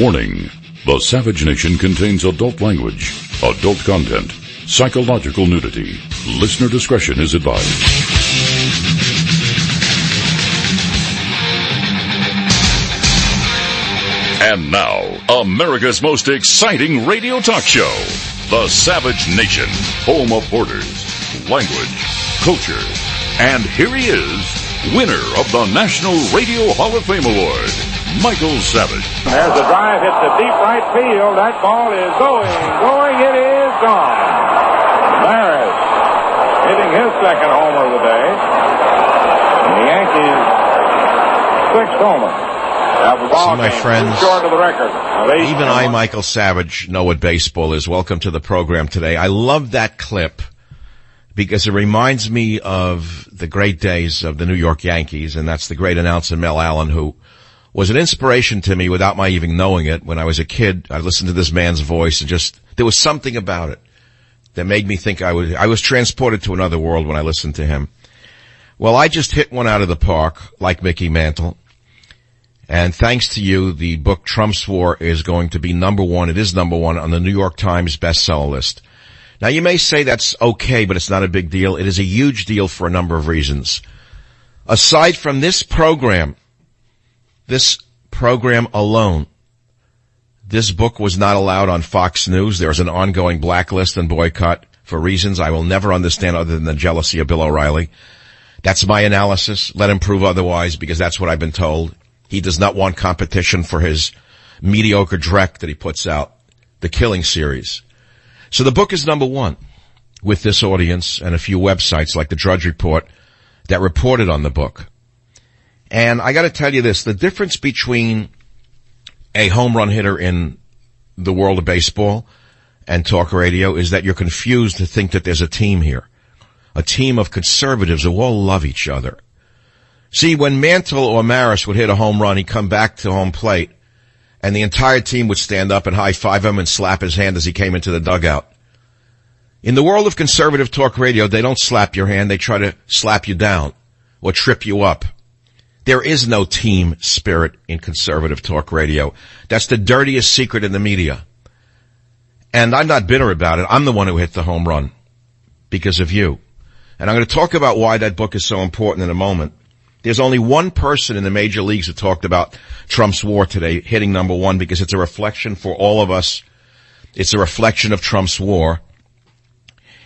Warning. The Savage Nation contains adult language, adult content, psychological nudity. Listener discretion is advised. And now, America's most exciting radio talk show, The Savage Nation, home of borders, language, culture. And here he is, winner of the National Radio Hall of Fame Award, Michael Savage. There's a drive hit to deep right field. That ball is going, it is gone. Maris hitting his second homer of the day. And the Yankees' sixth homer. See, my friends, short of the record. Even I, Michael Savage, know what baseball is. Welcome to the program today. I love that clip because it reminds me of the great days of the New York Yankees, and that's the great announcer Mel Allen, who was an inspiration to me without my even knowing it. When I was a kid, I listened to this man's voice, and just there was something about it that made me think I was transported to another world when I listened to him. Well, I just hit one out of the park, like Mickey Mantle. And thanks to you, the book Trump's War is going to be number one. It is number one on the New York Times bestseller list. Now, you may say that's okay, but it's not a big deal. It is a huge deal for a number of reasons. Aside from this program alone, this book was not allowed on Fox News. There's an ongoing blacklist and boycott for reasons I will never understand other than the jealousy of Bill O'Reilly. That's my analysis. Let him prove otherwise, because that's what I've been told. He does not want competition for his mediocre dreck that he puts out, The Killing Series. So the book is number one with this audience and a few websites like the Drudge Report that reported on the book. And I got to tell you this, the difference between a home run hitter in the world of baseball and talk radio is that you're confused to think that there's a team here, a team of conservatives who all love each other. See, when Mantle or Maris would hit a home run, he'd come back to home plate, and the entire team would stand up and high-five him and slap his hand as he came into the dugout. In the world of conservative talk radio, they don't slap your hand, they try to slap you down or trip you up. There is no team spirit in conservative talk radio. That's the dirtiest secret in the media. And I'm not bitter about it. I'm the one who hit the home run because of you. And I'm going to talk about why that book is so important in a moment. There's only one person in the major leagues who talked about Trump's war today, hitting number one, because it's a reflection for all of us. It's a reflection of Trump's war.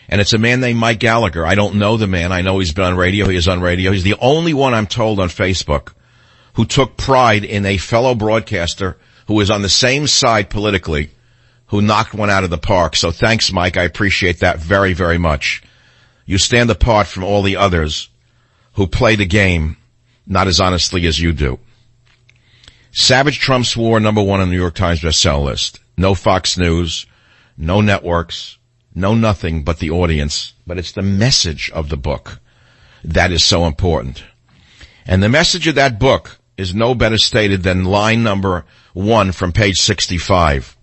And it's a man named Mike Gallagher. I don't know the man. I know he's been on radio. He is on radio. He's the only one, I'm told, on Facebook who took pride in a fellow broadcaster who is on the same side politically, who knocked one out of the park. So thanks, Mike. I appreciate that very, very much. You stand apart from all the others who play the game not as honestly as you do. Savage Trump's War, number one on the New York Times bestseller list. No Fox News, no networks, no nothing but the audience. But it's the message of the book that is so important. And the message of that book is no better stated than line number one from page 65.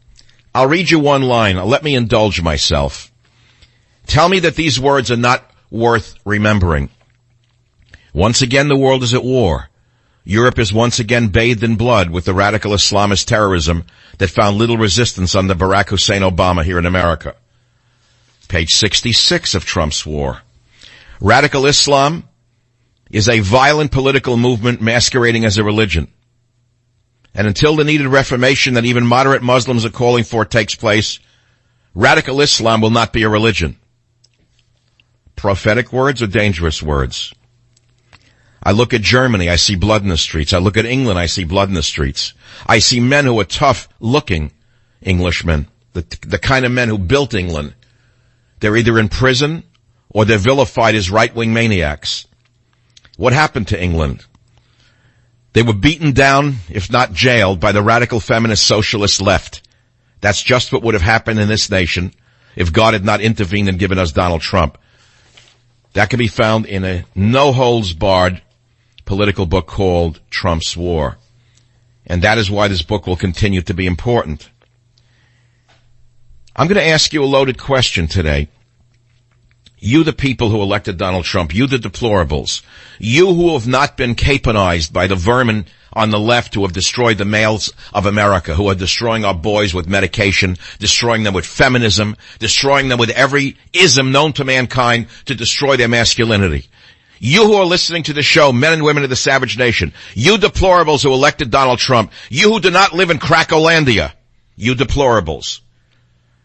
I'll read you one line. Let me indulge myself. Tell me that these words are not worth remembering. Once again, the world is at war. Europe is once again bathed in blood with the radical Islamist terrorism that found little resistance under Barack Hussein Obama here in America. Page 66 of Trump's War. Radical Islam is a violent political movement masquerading as a religion. And until the needed reformation that even moderate Muslims are calling for takes place, radical Islam will not be a religion. Prophetic words or dangerous words? I look at Germany, I see blood in the streets. I look at England, I see blood in the streets. I see men who are tough-looking Englishmen, the kind of men who built England. They're either in prison or they're vilified as right-wing maniacs. What happened to England? They were beaten down, if not jailed, by the radical feminist socialist left. That's just what would have happened in this nation if God had not intervened and given us Donald Trump. That can be found in a no-holds-barred political book called Trump's War. And that is why this book will continue to be important. I'm going to ask you a loaded question today. You, the people who elected Donald Trump, you, the deplorables, you who have not been caponized by the vermin on the left who have destroyed the males of America, who are destroying our boys with medication, destroying them with feminism, destroying them with every ism known to mankind to destroy their masculinity. You who are listening to the show, men and women of the Savage Nation, you deplorables who elected Donald Trump, you who do not live in Crackolandia, you deplorables.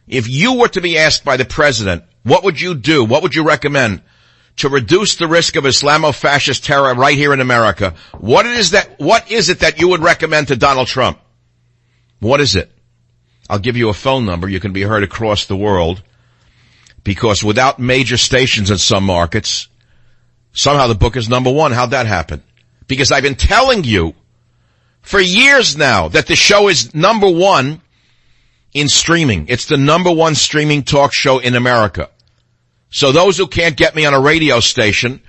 If you were to be asked by the president, what would you do? What would you recommend to reduce the risk of Islamo-fascist terror right here in America? What is it that you would recommend to Donald Trump? What is it? I'll give you a phone number. You can be heard across the world, because without major stations in some markets, somehow the book is number one. How'd that happen? Because I've been telling you for years now that the show is number one in streaming. It's the number one streaming talk show in America. So those who can't get me on a radio station,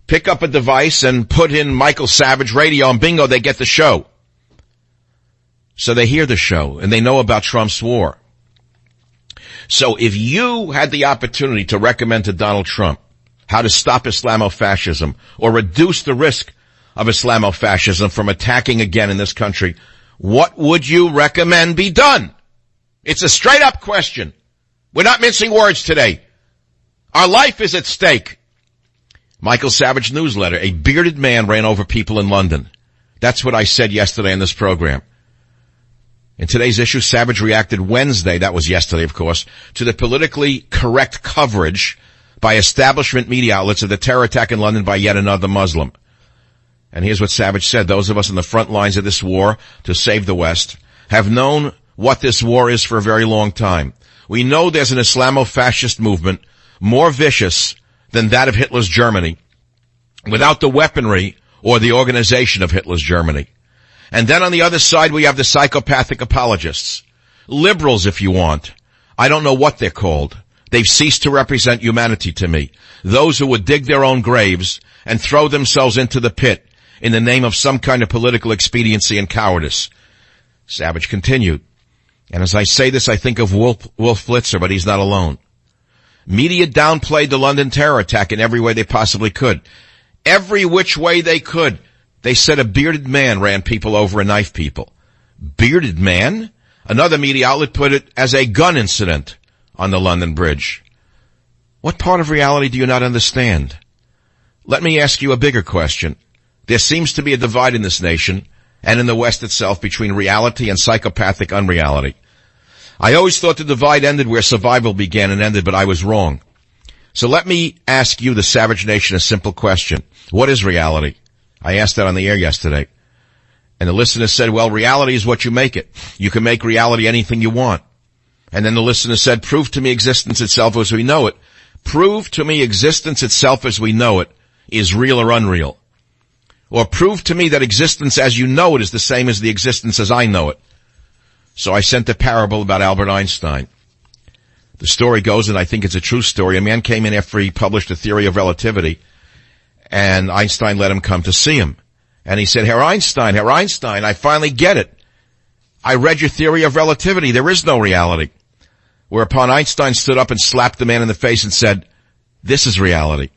pick up a device and put in Michael Savage Radio, and bingo, they get the show. So they hear the show and they know about Trump's war. So if you had the opportunity to recommend to Donald Trump how to stop Islamofascism or reduce the risk of Islamofascism from attacking again in this country, what would you recommend be done? It's a straight up question. We're not mincing words today. Our life is at stake. Michael Savage newsletter. A bearded man ran over people in London. That's what I said yesterday in this program. In today's issue, Savage reacted Wednesday, that was yesterday of course, to the politically correct coverage by establishment media outlets of the terror attack in London by yet another Muslim. And here's what Savage said. Those of us on the front lines of this war to save the West have known what this war is for a very long time. We know there's an Islamo-fascist movement more vicious than that of Hitler's Germany, without the weaponry or the organization of Hitler's Germany. And then on the other side, we have the psychopathic apologists. Liberals, if you want. I don't know what they're called. They've ceased to represent humanity to me. Those who would dig their own graves and throw themselves into the pit in the name of some kind of political expediency and cowardice. Savage continued. And as I say this, I think of Wolf Blitzer, but he's not alone. Media downplayed the London terror attack in every way they possibly could. Every which way they could. They said a bearded man ran people over and knifed people. Bearded man? Another media outlet put it as a gun incident on the London Bridge. What part of reality do you not understand? Let me ask you a bigger question. There seems to be a divide in this nation and in the West itself between reality and psychopathic unreality. I always thought the divide ended where survival began and ended, but I was wrong. So let me ask you, the Savage Nation, a simple question. What is reality? I asked that on the air yesterday. And the listener said, well, reality is what you make it. You can make reality anything you want. And then the listener said, prove to me existence itself as we know it. Prove to me existence itself as we know it is real or unreal. Or prove to me that existence as you know it is the same as the existence as I know it. So I sent a parable about Albert Einstein. The story goes, and I think it's a true story, a man came in after he published a theory of relativity, and Einstein let him come to see him. And he said, Herr Einstein, I finally get it. I read your theory of relativity. There is no reality. Whereupon Einstein stood up and slapped the man in the face and said, this is reality.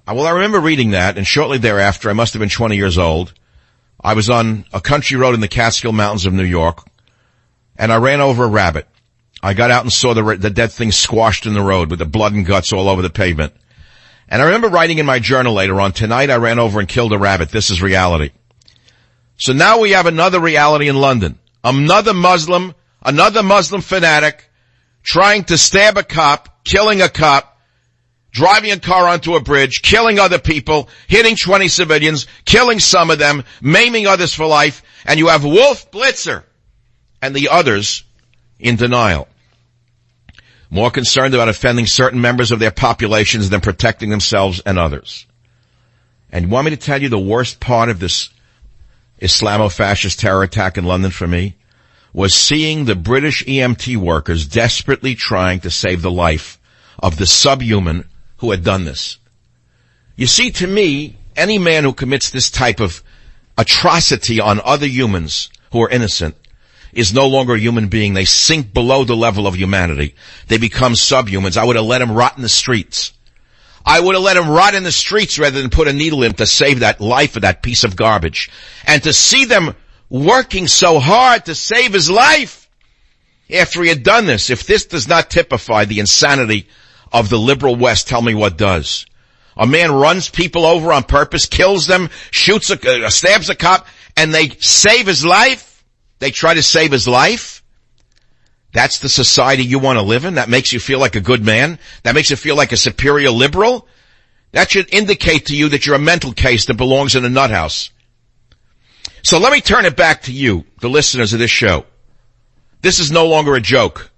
Well, I remember reading that, and shortly thereafter, I must have been 20 years old. I was on a country road in the Catskill Mountains of New York, and I ran over a rabbit. I got out and saw the dead thing squashed in the road with the blood and guts all over the pavement. And I remember writing in my journal later on, tonight I ran over and killed a rabbit. This is reality. So now we have another reality in London. Another Muslim fanatic trying to stab a cop, killing a cop, driving a car onto a bridge, killing other people, hitting 20 civilians, killing some of them, maiming others for life, and you have Wolf Blitzer and the others in denial. More concerned about offending certain members of their populations than protecting themselves and others. And you want me to tell you the worst part of this Islamo-fascist terror attack in London for me was seeing the British EMT workers desperately trying to save the life of the subhuman who had done this. You see, to me, any man who commits this type of atrocity on other humans who are innocent is no longer a human being. They sink below the level of humanity. They become subhumans. I would have let them rot in the streets. I would have let him rot in the streets rather than put a needle in to save that life of that piece of garbage. And to see them working so hard to save his life after he had done this, if this does not typify the insanity of the liberal West, tell me what does. A man runs people over on purpose, kills them, shoots stabs a cop, and they save his life? They try to save his life? That's the society you want to live in? That makes you feel like a good man? That makes you feel like a superior liberal? That should indicate to you that you're a mental case that belongs in a nut house. So let me turn it back to you, the listeners of this show. This is no longer a joke.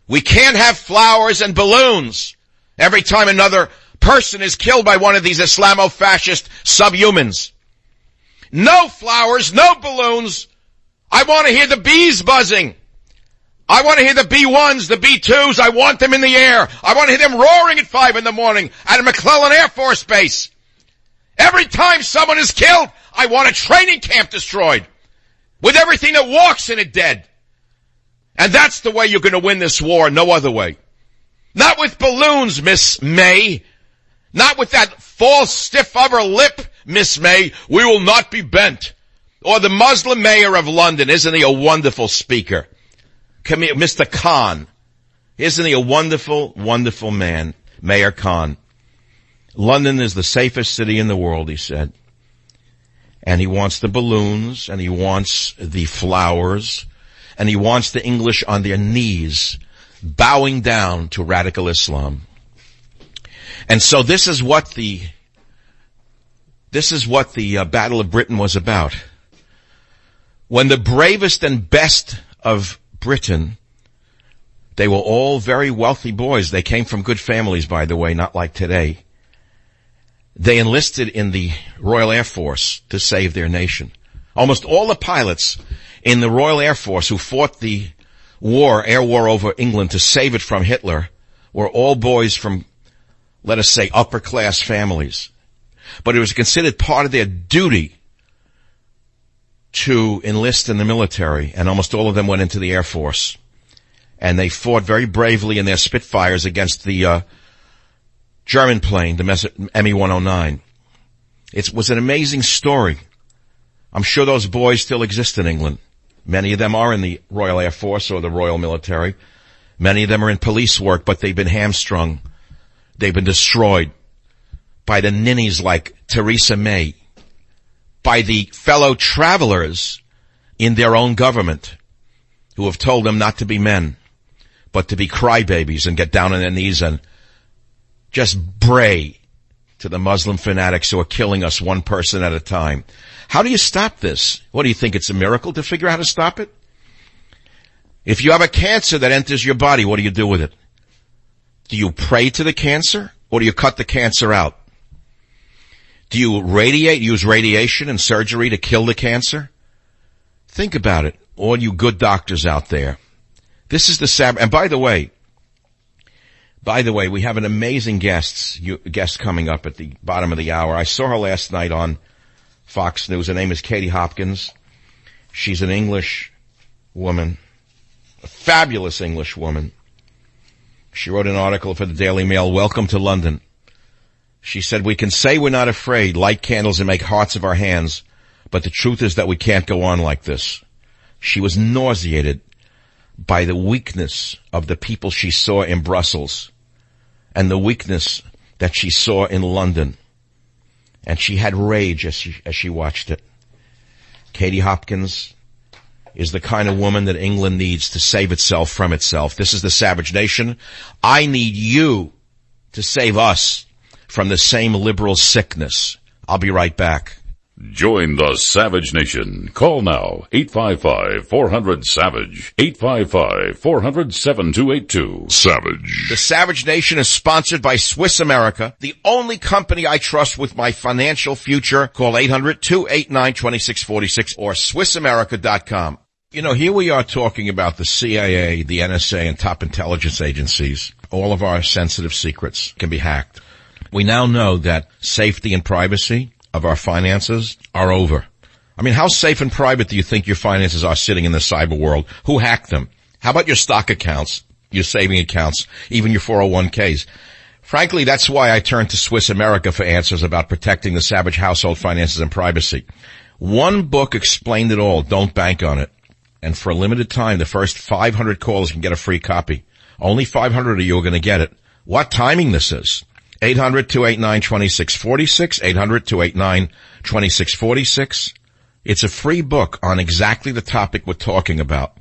We can't have flowers and balloons every time another person is killed by one of these Islamo-fascist subhumans. No flowers, no balloons. I want to hear the bees buzzing. I want to hear the B-1s, the B-2s. I want them in the air. I want to hear them roaring at 5 in the morning at a McClellan Air Force Base. Every time someone is killed, I want a training camp destroyed with everything that walks in it dead. And that's the way you're going to win this war, no other way. Not with balloons, Miss May. Not with that false stiff upper lip, Miss May. We will not be bent. Or the Muslim mayor of London. Isn't he a wonderful speaker? Come here, Mr. Khan. Isn't he a wonderful, wonderful man? Mayor Khan. London is the safest city in the world, he said. And he wants the balloons, and he wants the flowers, and he wants the English on their knees, bowing down to radical Islam. And so this is what the Battle of Britain was about. When the bravest and best of Britain, they were all very wealthy boys. They came from good families, by the way, not like today. They enlisted in the Royal Air Force to save their nation. Almost all the pilots in the Royal Air Force who fought the air war over England to save it from Hitler were all boys from, let us say, upper class families. But it was considered part of their duty to enlist in the military, and almost all of them went into the Air Force. And they fought very bravely in their Spitfires against the German plane, the Me-109. It was an amazing story. I'm sure those boys still exist in England. Many of them are in the Royal Air Force or the Royal Military. Many of them are in police work, but they've been hamstrung. They've been destroyed by the ninnies like Theresa May, by the fellow travelers in their own government who have told them not to be men, but to be crybabies and get down on their knees and just bray to the Muslim fanatics who are killing us one person at a time. How do you stop this? What do you think? It's a miracle to figure out how to stop it? If you have a cancer that enters your body, what do you do with it? Do you pray to the cancer, or do you cut the cancer out? Do you use radiation and surgery to kill the cancer? Think about it, all you good doctors out there. This is the Sabbath. And by the way, we have an amazing guest coming up at the bottom of the hour. I saw her last night on Fox News. Her name is Katie Hopkins. She's an English woman, a fabulous English woman. She wrote an article for the Daily Mail, Welcome to London. She said, we can say we're not afraid, light candles and make hearts of our hands, but the truth is that we can't go on like this. She was nauseated by the weakness of the people she saw in Brussels and the weakness that she saw in London. And she had rage as she watched it. Katie Hopkins is the kind of woman that England needs to save itself from itself. This is the Savage Nation. I need you to save us from the same liberal sickness. I'll be right back. Join the Savage Nation. Call now, 855-400-SAVAGE, 855-400-7282. Savage. The Savage Nation is sponsored by Swiss America, the only company I trust with my financial future. Call 800-289-2646 or SwissAmerica.com. You know, here we are talking about the CIA, the NSA, and top intelligence agencies. All of our sensitive secrets can be hacked. We now know that safety and privacy of our finances are over. I mean, how safe and private do you think your finances are sitting in the cyber world? Who hacked them? How about your stock accounts, your saving accounts, even your 401ks? Frankly, that's why I turned to Swiss America for answers about protecting the savage household finances and privacy. One book explained it all. Don't bank on it. And for a limited time, the first 500 callers can get a free copy. Only 500 of you are going to get it. What timing this is. 800-289-2646, 800-289-2646. It's a free book on exactly the topic we're talking about.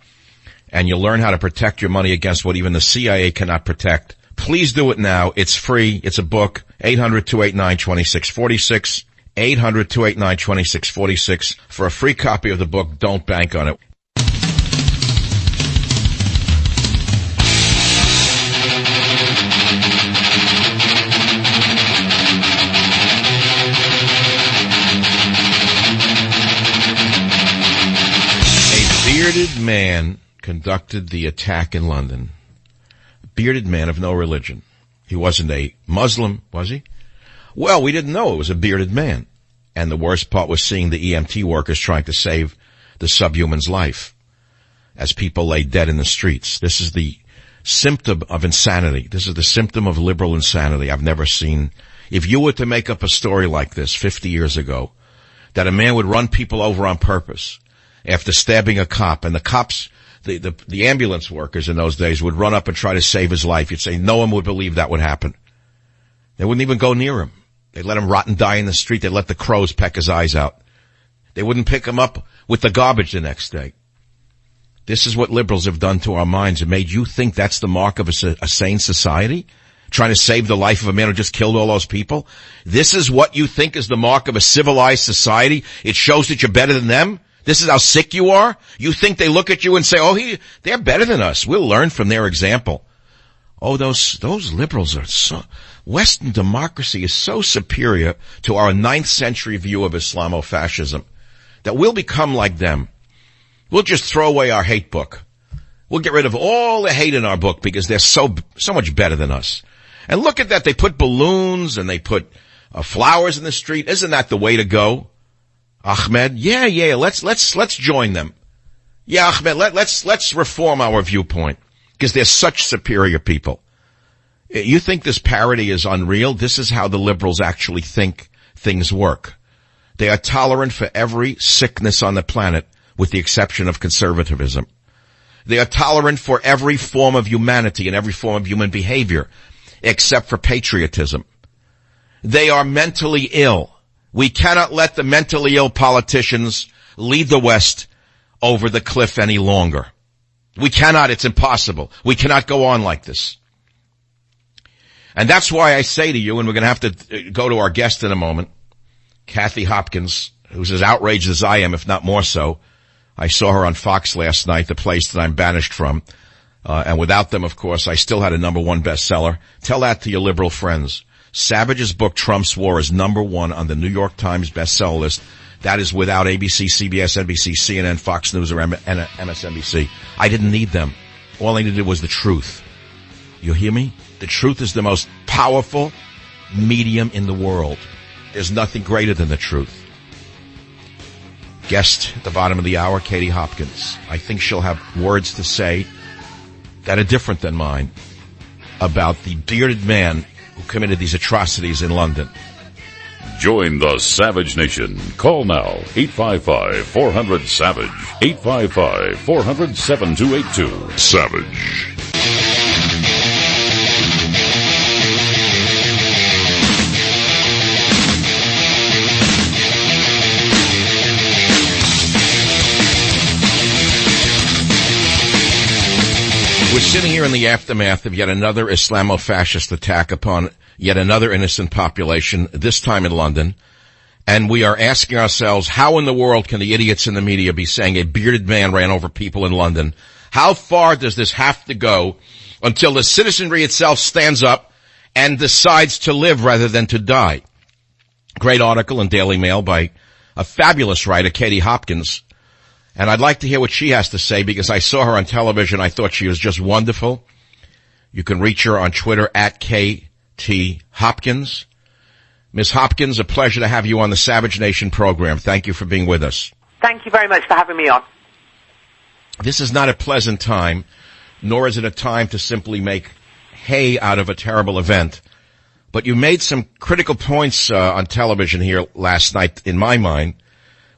And you'll learn how to protect your money against what even the CIA cannot protect. Please do it now. It's free. It's a book. 800-289-2646, 800-289-2646 for a free copy of the book. Don't bank on it. Bearded man conducted the attack in London. Bearded man of no religion. He wasn't a Muslim, was he? Well, we didn't know it was a bearded man. And the worst part was seeing the EMT workers trying to save the subhuman's life as people lay dead in the streets. This is the symptom of insanity. This is the symptom of liberal insanity I've never seen. If you were to make up a story like this 50 years ago, that a man would run people over on purpose after stabbing a cop, and the cops, the ambulance workers in those days would run up and try to save his life. You'd say no one would believe that would happen. They wouldn't even go near him. They'd let him rot and die in the street. They'd let the crows peck his eyes out. They wouldn't pick him up with the garbage the next day. This is what liberals have done to our minds. It made you think that's the mark of a sane society? Trying to save the life of a man who just killed all those people? This is what you think is the mark of a civilized society? It shows that you're better than them? This is how sick you are? You think they look at you and say, oh, they're better than us. We'll learn from their example. Oh, those liberals are so, Western democracy is so superior to our 9th century view of Islamofascism that we'll become like them. We'll just throw away our hate book. We'll get rid of all the hate in our book because they're so much better than us. And look at that. They put balloons and they put flowers in the street. Isn't that the way to go? Ahmed, yeah, let's join them. Yeah, Ahmed, let's reform our viewpoint because they're such superior people. You think this parody is unreal? This is how the liberals actually think things work. They are tolerant for every sickness on the planet with the exception of conservatism. They are tolerant for every form of humanity and every form of human behavior except for patriotism. They are mentally ill. We cannot let the mentally ill politicians lead the West over the cliff any longer. We cannot. It's impossible. We cannot go on like this. And that's why I say to you, and we're going to have to go to our guest in a moment, Kathy Hopkins, who's as outraged as I am, if not more so. I saw her on Fox last night, the place that I'm banished from. And without them, of course, I still had a #1 bestseller. Tell that to your liberal friends. Savage's book, Trump's War, is #1 on the New York Times bestseller list. That is without ABC, CBS, NBC, CNN, Fox News, or MSNBC. I didn't need them. All I needed was the truth. You hear me? The truth is the most powerful medium in the world. There's nothing greater than the truth. Guest at the bottom of the hour, Katie Hopkins. I think she'll have words to say that are different than mine about the bearded man who committed these atrocities in London. Join the Savage Nation. Call now, 855-400-SAVAGE, 855-400-7282. Savage. We're sitting here in the aftermath of yet another Islamofascist attack upon yet another innocent population, this time in London, and we are asking ourselves, how in the world can the idiots in the media be saying a bearded man ran over people in London? How far does this have to go until the citizenry itself stands up and decides to live rather than to die? Great article in Daily Mail by a fabulous writer, Katie Hopkins. And I'd like to hear what she has to say because I saw her on television. I thought she was just wonderful. You can reach her on Twitter at KT Hopkins. Ms. Hopkins, a pleasure to have you on the Savage Nation program. Thank you for being with us. Thank you very much for having me on. This is not a pleasant time, nor is it a time to simply make hay out of a terrible event. But you made some critical points on television here last night, in my mind,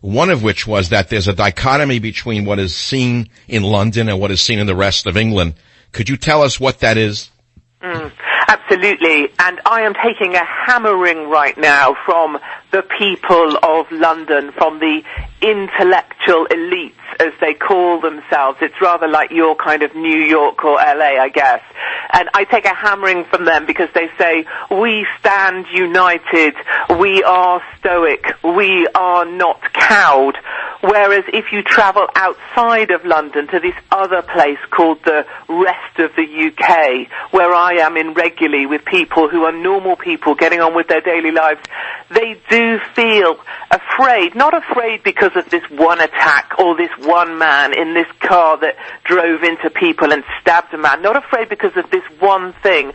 one of which was that there's a dichotomy between what is seen in London and what is seen in the rest of England. Could you tell us what that is? Absolutely, and I am taking a hammering right now from the people of London, from the intellectual elites, as they call themselves. It's rather like your kind of New York or LA, I guess. And I take a hammering from them because they say, we stand united, we are stoic, we are not cowed. Whereas if you travel outside of London to this other place called the rest of the UK, where I am in regularly with people who are normal people getting on with their daily lives, they do feel afraid. Not afraid because of this one attack or this one man in this car that drove into people and stabbed a man. Not afraid because of this one thing,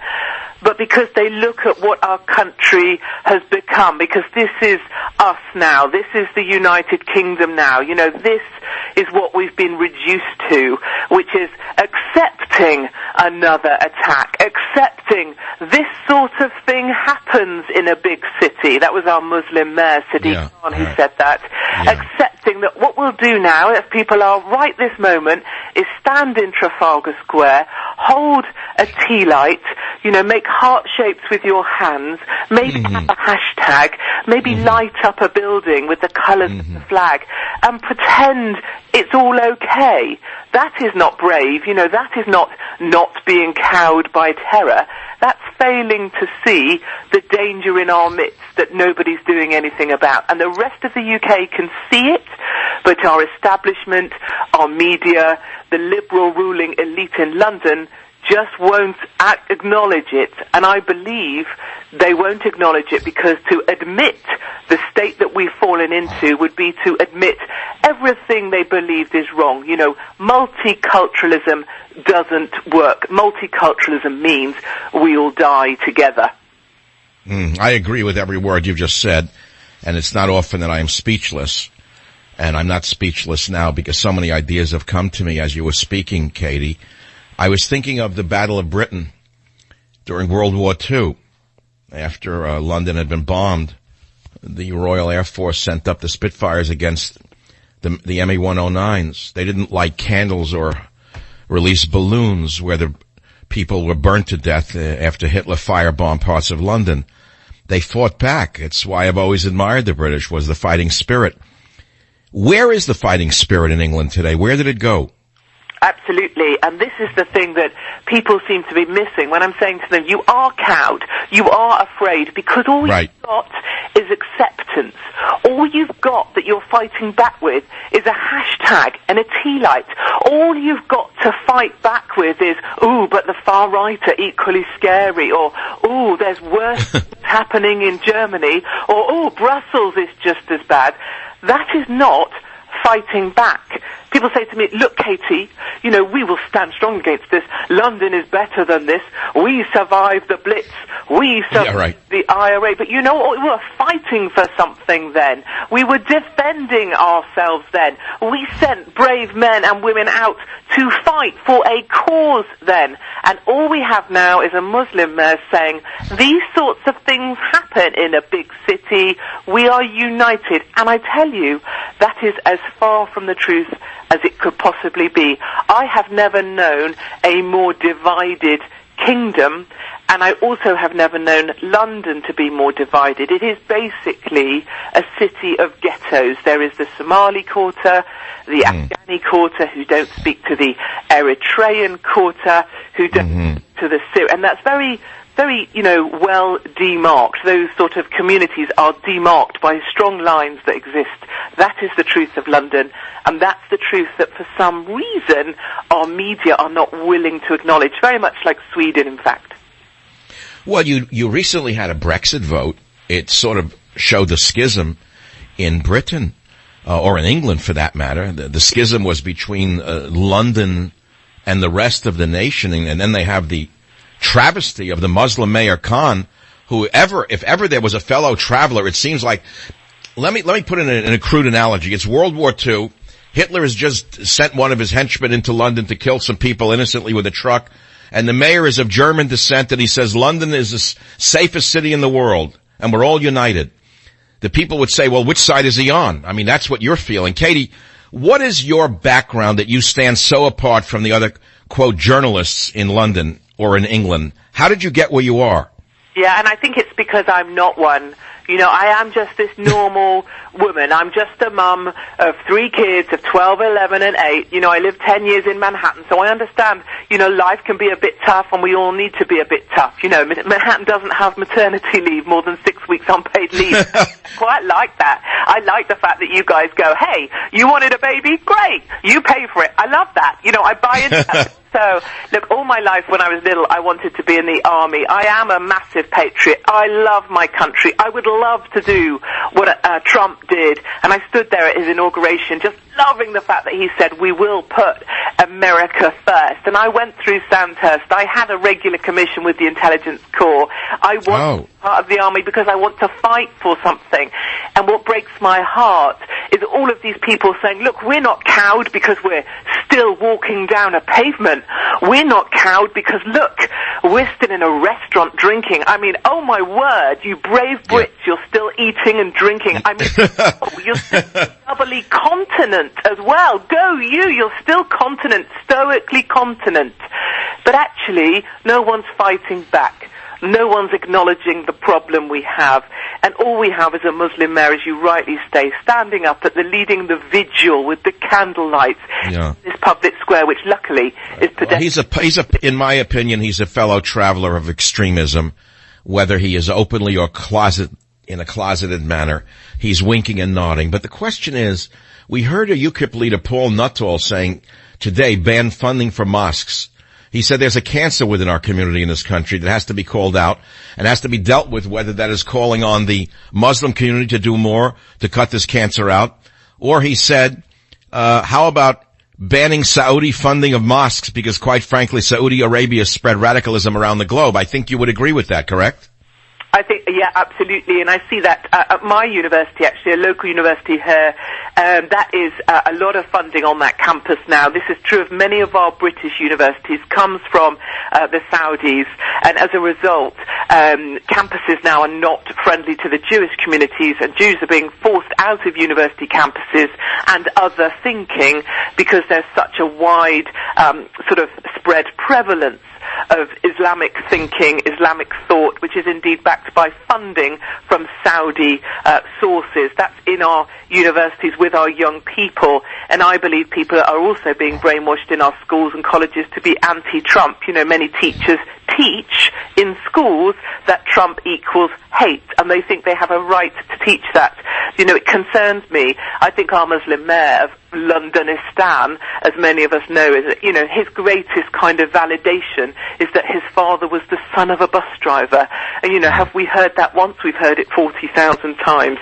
but because they look at what our country has become, because this is us now, this is the United Kingdom now, you know, this is what we've been reduced to, which is accepting another attack, accepting this sort of thing happens in a big city. That was our Muslim mayor, Sadiq Khan, who said that. Yeah. Accepting that what we'll do now, if people are right this moment, is stand in Trafalgar Square, hold a tea light, you know, make heart shapes with your hands, maybe have a hashtag, maybe light up a building with the colours of the flag, and pretend it's all okay. That is not brave, you know, that is not being cowed by terror. That's failing to see the danger in our midst that nobody's doing anything about. And the rest of the UK can see it, but our establishment, our media, the liberal ruling elite in London just won't acknowledge it. And I believe they won't acknowledge it because to admit the state that we've fallen into would be to admit everything they believed is wrong. You know, multiculturalism doesn't work. Multiculturalism means we all die together. I agree with every word you've just said, and it's not often that I am speechless. And I'm not speechless now because so many ideas have come to me as you were speaking, Katie. I was thinking of the Battle of Britain during World War II. After London had been bombed, the Royal Air Force sent up the Spitfires against the ME-109s. They didn't light candles or release balloons where the people were burnt to death after Hitler firebombed parts of London. They fought back. It's why I've always admired the British, was the fighting spirit. Where is the fighting spirit in England today? Where did it go? Absolutely, and this is the thing that people seem to be missing when I'm saying to them, you are cowed, you are afraid, because all you've got is acceptance. All you've got that you're fighting back with is a hashtag and a tea light. All you've got to fight back with is, ooh, but the far right are equally scary, or, ooh, there's worse happening in Germany, or, ooh, Brussels is just as bad. That is not fighting back. People say to me, look, Katie, you know, we will stand strong against this. London is better than this. We survived the Blitz. We survived the IRA. But you know what? We were fighting for something then. We were defending ourselves then. We sent brave men and women out to fight for a cause then. And all we have now is a Muslim mayor saying, these sorts of things happen in a big city. We are united. And I tell you, that is as far from the truth as it could possibly be. I have never known a more divided kingdom, and I also have never known London to be more divided. It is basically a city of ghettos. There is the Somali quarter, the Afghani quarter, who don't speak to the Eritrean quarter, who don't speak to the Syrian, and that's very, you know, well demarked. Those sort of communities are demarked by strong lines that exist. That is the truth of London, and that's the truth that for some reason our media are not willing to acknowledge, very much like Sweden, in fact. Well, you recently had a Brexit vote. It sort of showed the schism in Britain, or in England for that matter. The schism was between London and the rest of the nation, and then they have the travesty of the Muslim Mayor Khan, if ever there was a fellow traveler, it seems like, let me put it in a crude analogy. It's World War II. Hitler has just sent one of his henchmen into London to kill some people innocently with a truck. and the mayor is of German descent, and he says London is the safest city in the world, and we're all united, the people would say, well, which side is he on? I mean, that's what you're feeling. Katie, what is your background that you stand so apart from the other, quote, journalists in London or in England? How did you get where you are? Yeah, and I think it's because I'm not one. You know, I am just this normal woman. I'm just a mum of 3 kids of 12, 11, and 8. You know, I lived 10 years in Manhattan, so I understand, you know, life can be a bit tough, and we all need to be a bit tough. You know, Manhattan doesn't have maternity leave more than 6 weeks unpaid leave. I quite like that. I like the fact that you guys go, hey, you wanted a baby? Great. You pay for it. I love that. You know, I buy into that. So, look, all my life when I was little, I wanted to be in the army. I am a massive patriot. I love my country. I would love to do what Trump did. And I stood there at his inauguration just loving the fact that he said, we will put America first. And I went through Sandhurst. I had a regular commission with the Intelligence Corps. I was part of the army because I want to fight for something. And what breaks my heart is all of these people saying, look, we're not cowed because we're still walking down a pavement. We're not cowed because, look, we're still in a restaurant drinking. I mean, oh my word, you brave Brits, you're still eating and drinking. I mean, you're still doubly continent as well. Go you, you're still continent, stoically continent. But actually, no one's fighting back. No one's acknowledging the problem we have. And all we have is a Muslim mayor, as you rightly say, standing up at leading the vigil with the candlelights in this public square, which luckily is pedestrian. In my opinion, he's a fellow traveler of extremism, whether he is openly or in a closeted manner. He's winking and nodding. But the question is, we heard a UKIP leader, Paul Nuttall, saying today, ban funding for mosques. He said there's a cancer within our community in this country that has to be called out and has to be dealt with, whether that is calling on the Muslim community to do more to cut this cancer out. Or he said, how about banning Saudi funding of mosques because, quite frankly, Saudi Arabia spread radicalism around the globe. I think you would agree with that, correct? I think, yeah, absolutely, and I see that at my university, actually, a local university here, that is a lot of funding on that campus now. This is true of many of our British universities, comes from the Saudis, and as a result, campuses now are not friendly to the Jewish communities, and Jews are being forced out of university campuses and other thinking because there's such a wide sort of spread prevalence of Islamic thinking, Islamic thought, which is indeed backed by funding from Saudi sources. That's in our universities with our young people, and I believe people are also being brainwashed in our schools and colleges to be anti-Trump. You know, many teachers teach in schools that Trump equals hate, and they think they have a right to teach that. You know, it concerns me. I think our Muslim mayor of Londonistan, as many of us know, is that, you know, his greatest kind of validation is that his father was the son of a bus driver. And, you know, have we heard that once? We've heard it 40,000 times.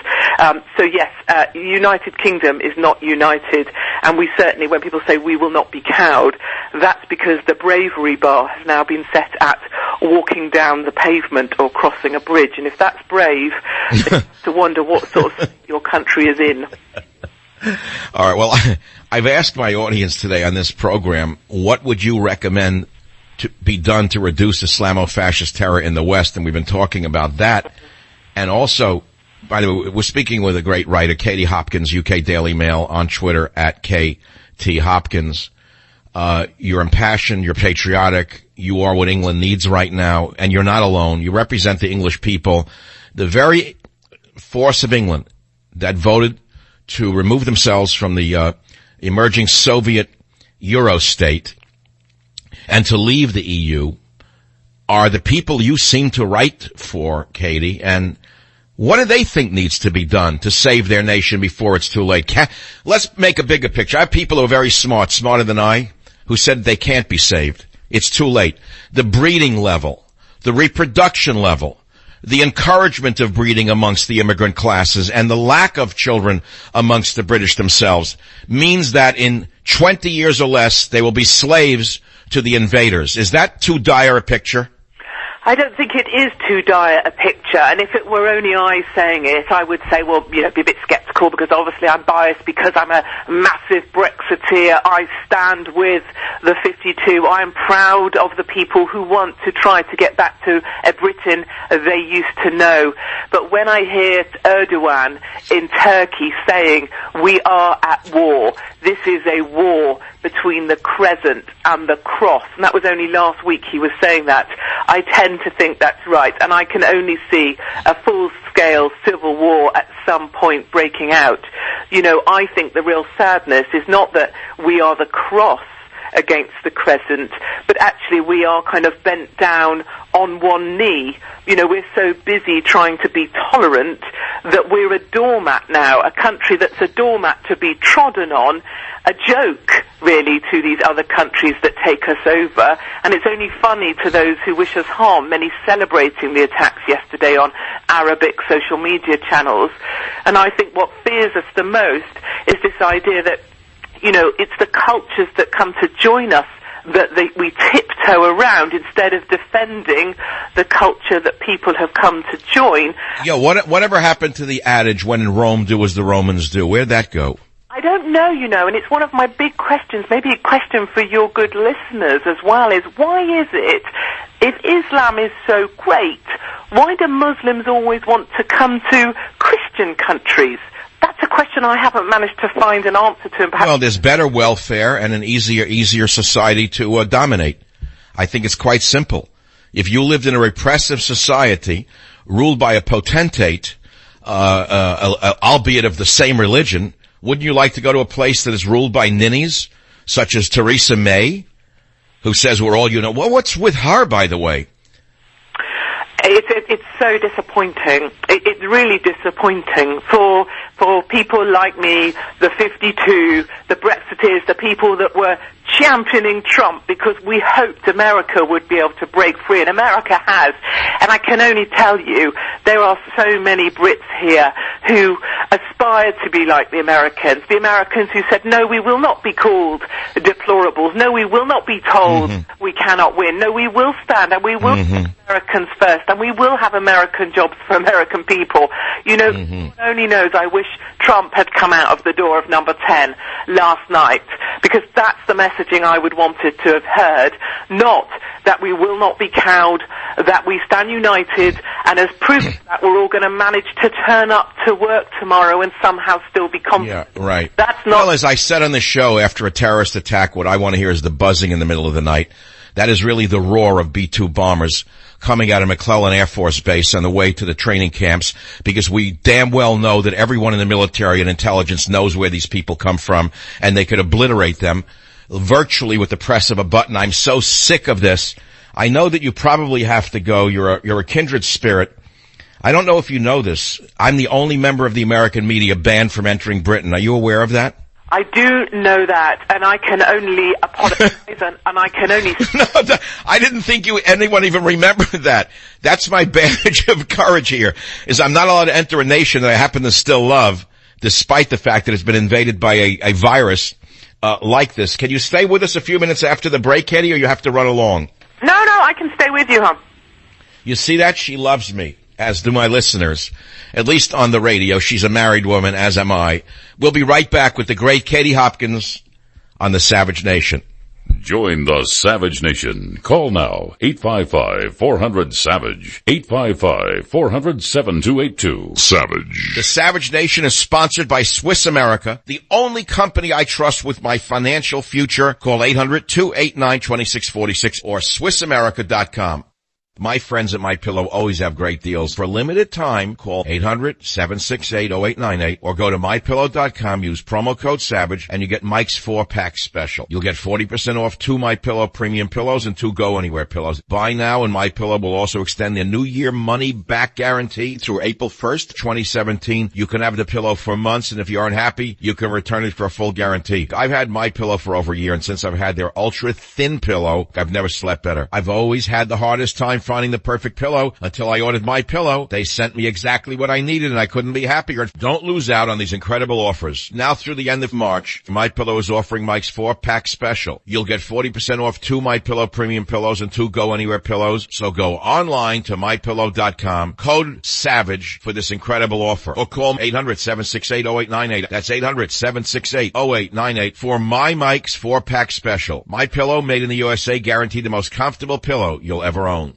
So yes, United Kingdom is not united, and we certainly, when people say we will not be cowed, that's because the bravery bar has now been set at walking down the pavement or crossing a bridge. And if that's brave, it's to wonder what sort of your country is in. All right, well, I've asked my audience today on this program, what would you recommend to be done to reduce Islamo-fascist terror in the West? And we've been talking about that. And also, by the way, we're speaking with a great writer, Katie Hopkins, UK Daily Mail, on Twitter at KT Hopkins. You're impassioned, you're patriotic, you are what England needs right now, and you're not alone. You represent the English people, the very force of England that voted to remove themselves from the emerging Soviet Euro state and to leave the EU are the people you seem to write for, Katie. And what do they think needs to be done to save their nation before it's too late? Let's make a bigger picture. I have people who are very smart, smarter than I, who said they can't be saved. It's too late. The breeding level, the reproduction level, the encouragement of breeding amongst the immigrant classes, and the lack of children amongst the British themselves means that in 20 years or less, they will be slaves to the invaders. Is that too dire a picture? I don't think it is too dire a picture, and if it were only I saying it, I would say, well, you know, be a bit sceptical political, because obviously I'm biased because I'm a massive Brexiteer. I stand with the 52. I'm proud of the people who want to try to get back to a Britain they used to know. But when I hear Erdogan in Turkey saying we are at war, this is a war between the crescent and the cross, and that was only last week he was saying that, I tend to think that's right, and I can only see a full-scale civil war at some point breaking out. You know, I think the real sadness is not that we are the cross against the crescent, but actually we are kind of bent down on one knee. You know, we're so busy trying to be tolerant that we're a doormat now, a country that's a doormat to be trodden on, a joke, really, to these other countries that take us over. And it's only funny to those who wish us harm, many celebrating the attacks yesterday on Arabic social media channels. And I think what fears us the most is this idea that, you know, it's the cultures that come to join us that we tiptoe around instead of defending the culture that people have come to join. Yeah, whatever happened to the adage, when in Rome, do as the Romans do? Where'd that go? I don't know, you know, and it's one of my big questions, maybe a question for your good listeners as well, is why is it, if Islam is so great, why do Muslims always want to come to Christian countries? That's a question I haven't managed to find an answer to. Well, there's better welfare and an easier society to dominate. I think it's quite simple. If you lived in a repressive society ruled by a potentate, albeit of the same religion, wouldn't you like to go to a place that is ruled by ninnies, such as Theresa May, who says we're all, you know, well, what's with her, by the way? It's so disappointing. It's really disappointing for people like me, the 52, the Brexiteers, the people that were championing Trump because we hoped America would be able to break free, and America has. And I can only tell you, there are so many Brits here who aspire to be like the Americans who said, no, we will not be called deplorables, no, we will not be told we cannot win, no, we will stand and we will put Americans first, and we will have American jobs for American people. You know, God only knows, I wish Trump had come out of the door of number 10 last night, because that's the messaging I would want it to have heard, not that we will not be cowed, that we stand united, and as proof that we're all going to manage to turn up to work tomorrow and somehow still be confident. Yeah, right. That's not... Well, as I said on the show, after a terrorist attack, what I want to hear is the buzzing in the middle of the night. That is really the roar of B-2 bombers coming out of McClellan Air Force Base on the way to the training camps, because we damn well know that everyone in the military and intelligence knows where these people come from, and they could obliterate them virtually with the press of a button. I'm so sick of this. I know that you probably have to go. You're a kindred spirit. I don't know if you know this. I'm the only member of the American media banned from entering Britain. Are you aware of that? I do know that, and I can only apologize, and I can only... No, I didn't think anyone even remembered that. That's my badge of courage here, is I'm not allowed to enter a nation that I happen to still love, despite the fact that it's been invaded by a virus like this. Can you stay with us a few minutes after the break, Katie, or you have to run along? No, I can stay with you, hon. You see that? She loves me, as do my listeners. At least on the radio. She's a married woman, as am I. We'll be right back with the great Katie Hopkins on the Savage Nation. Join the Savage Nation. Call now, 855-400-SAVAGE, 855-400-7282. Savage. The Savage Nation is sponsored by Swiss America, the only company I trust with my financial future. Call 800-289-2646 or SwissAmerica.com. My friends at MyPillow always have great deals. For a limited time, call 800-768-0898 or go to MyPillow.com, use promo code SAVAGE, and you get Mike's 4-pack special. You'll get 40% off 2 MyPillow premium pillows and 2 Go Anywhere pillows. Buy now, and MyPillow will also extend their New Year money-back guarantee through April 1st, 2017. You can have the pillow for months, and if you aren't happy, you can return it for a full guarantee. I've had MyPillow for over a year, and since I've had their ultra-thin pillow, I've never slept better. I've always had the hardest time finding the perfect pillow until I ordered MyPillow. They sent me exactly what I needed, and I couldn't be happier. Don't lose out on these incredible offers. Now through the end of March, MyPillow is offering Mike's 4-pack special. You'll get 40% off 2 MyPillow premium pillows and 2 Go Anywhere pillows. So go online to MyPillow.com, code SAVAGE for this incredible offer, or call 800-768-0898. That's 800-768-0898 for Mike's 4-pack special. MyPillow, made in the USA, guaranteed the most comfortable pillow you'll ever own.